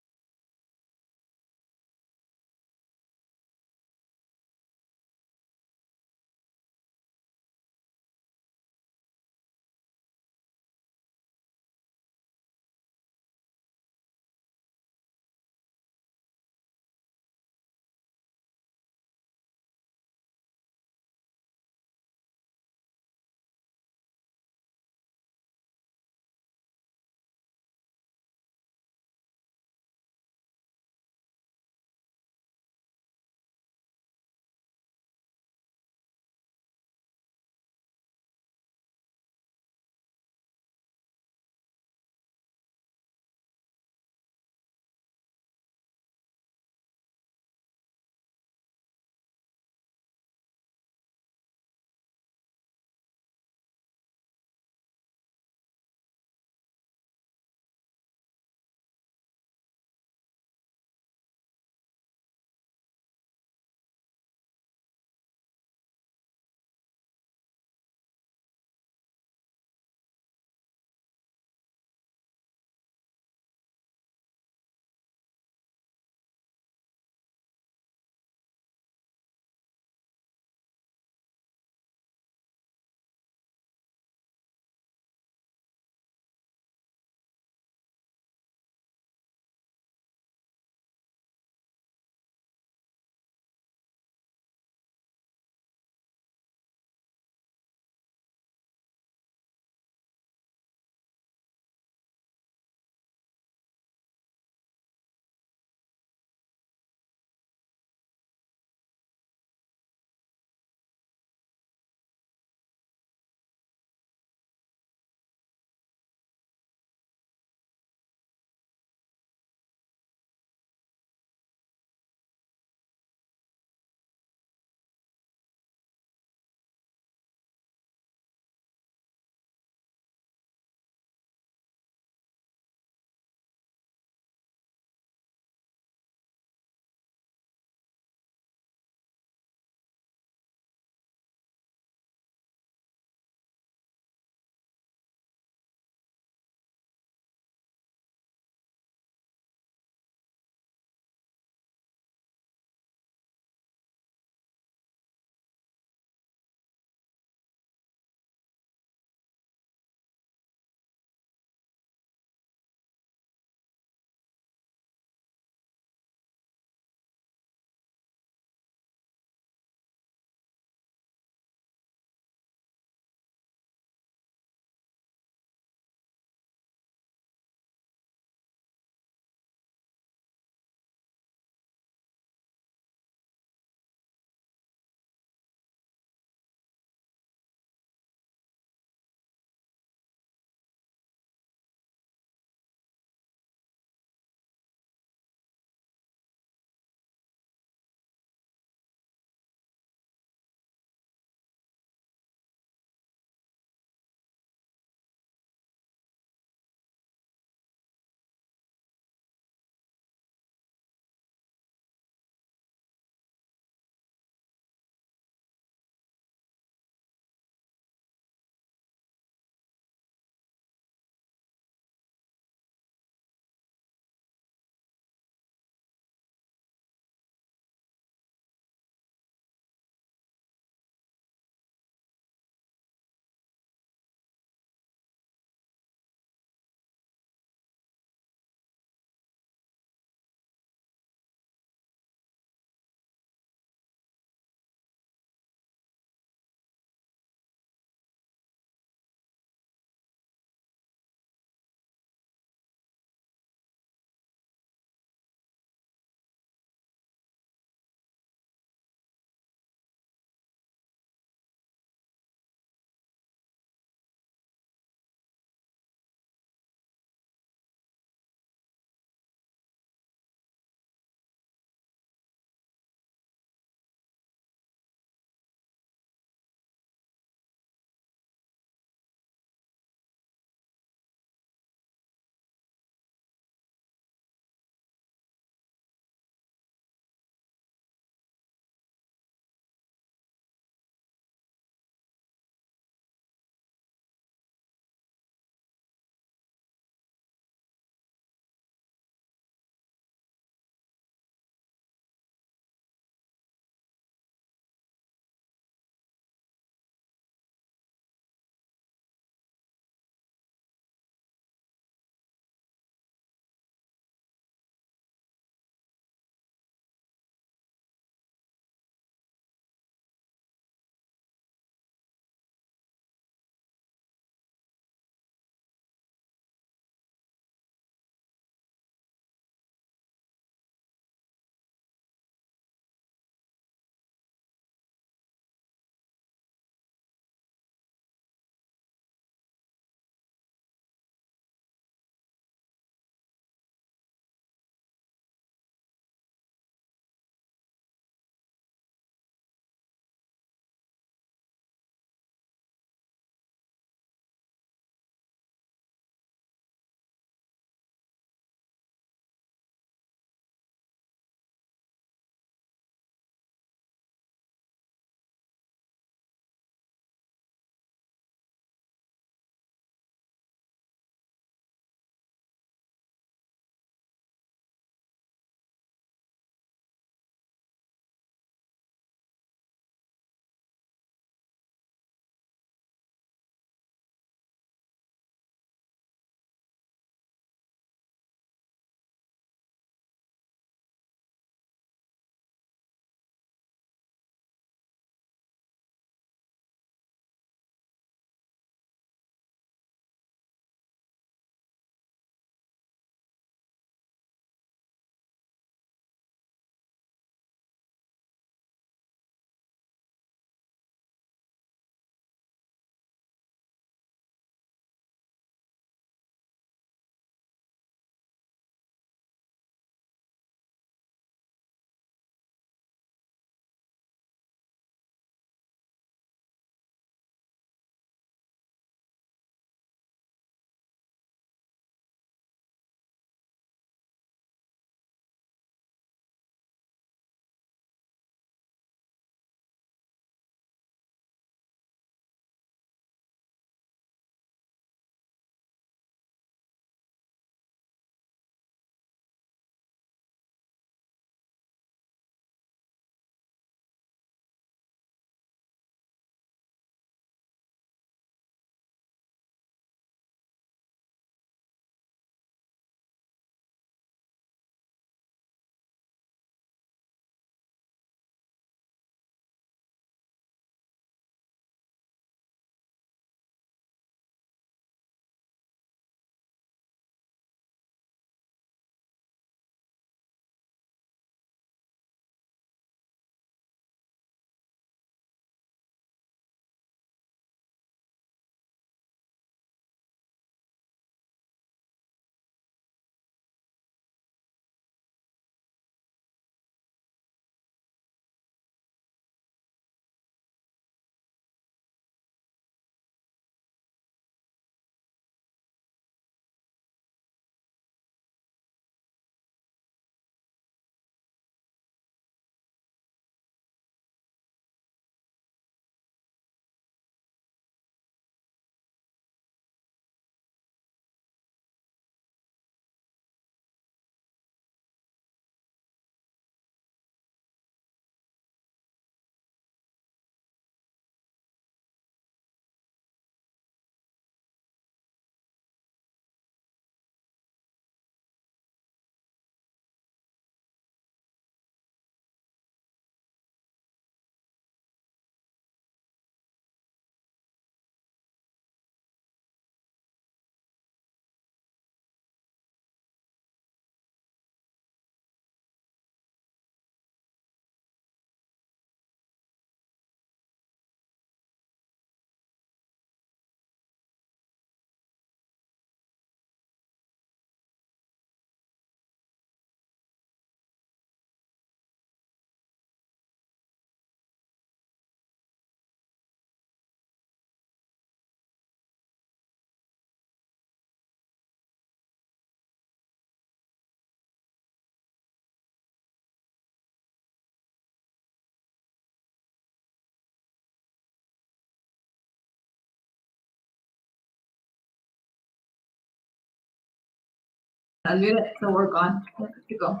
I'll leave it to work on. Good to go.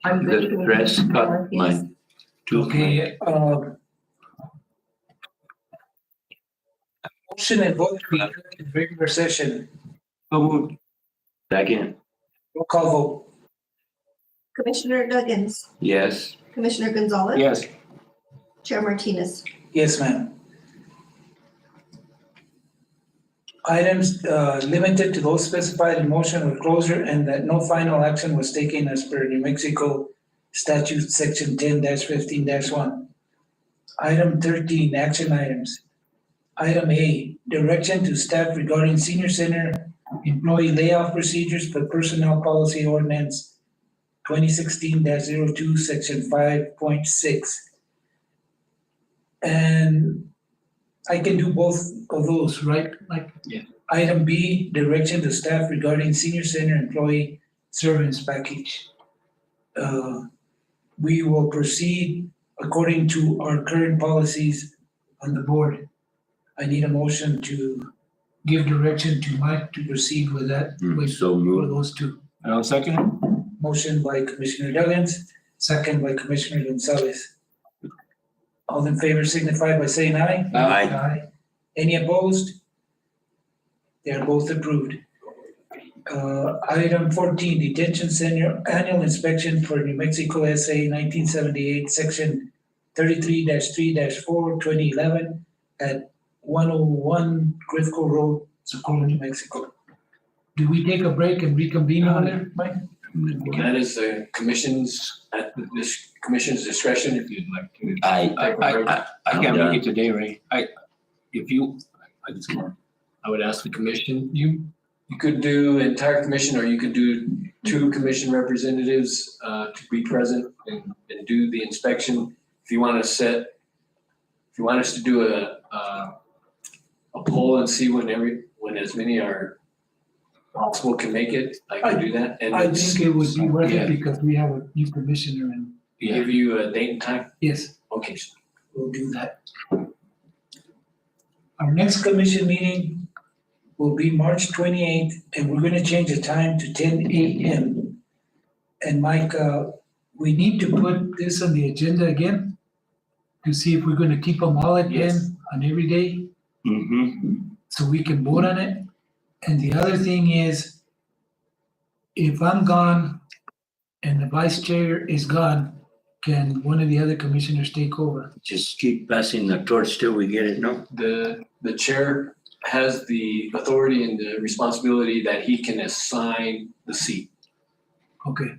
I'm good. The dress cut mine. Okay, motion and vote to be in regular session. So moved. Second, Roll call vote. Commissioner Duggins, yes. Commissioner Gonzalez. Yes. Chair Martinez. Yes, ma'am. Items limited to those specified in motion or closure and that no final action was taken as per New Mexico Statute Section 10-15-1. Item 13, action items. Item A, direction to staff regarding senior center employee layoff procedures per personnel policy ordinance 2016-02, Section 5.6. And I can do both of those, right? Like, Yeah. Item B, direction to staff regarding senior center employee servants package. We will proceed according to our current policies on the board. I need a motion to give direction to Mike to proceed with that, with So for moved. those two. I'll second it. Motion by Commissioner Duggins, second by Commissioner Gonzalez. All in favor signify by saying aye. Aye. Any opposed? They are both approved. Item 14, detention center annual inspection for New Mexico SA 1978, Section 33-3-4, 2011 at 101 Grifco Road, Socorro, New Mexico. Do we take a break and reconvene on it, Mike? That is the commission's, at this commission's discretion if you'd like to. I can't make it today, Ray. I would ask the commission, You could do entire commission, or you could do two commission representatives to be present and do the inspection. If you want us to do a poll and see when as many are possible can make it, I can do that. And I think it would be worth Yeah. it because we have a new commissioner and, give you a date and time. yes, Okay. We'll do that. Our next commission meeting will be March 28th, and we're gonna change the time to 10 a.m. And Mike, we need to put this on the agenda again to see if we're gonna keep them all again on every day, Mm-hmm. so we can vote on it. And the other thing is, if I'm gone and the vice chair is gone, can one of the other commissioners take over? Just keep passing the torch till we get it, no? The chair has the authority and the responsibility that he can assign the seat. Okay,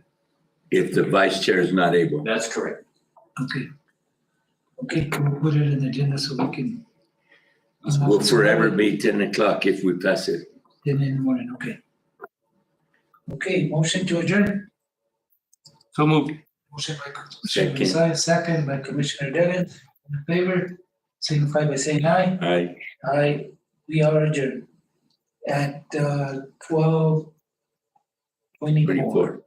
If the vice chair is not able. That's correct. okay. Okay, we'll put it in the agenda so we can. Will forever be 10 o'clock if we pass it. 10 in the morning, okay. okay, motion to adjourn. so moved. Motion by Commissioner Second. Gonzalez, second by Commissioner Duggins. In favor, signify by saying aye. Aye. Aye, we are adjourned at 12:24. 24.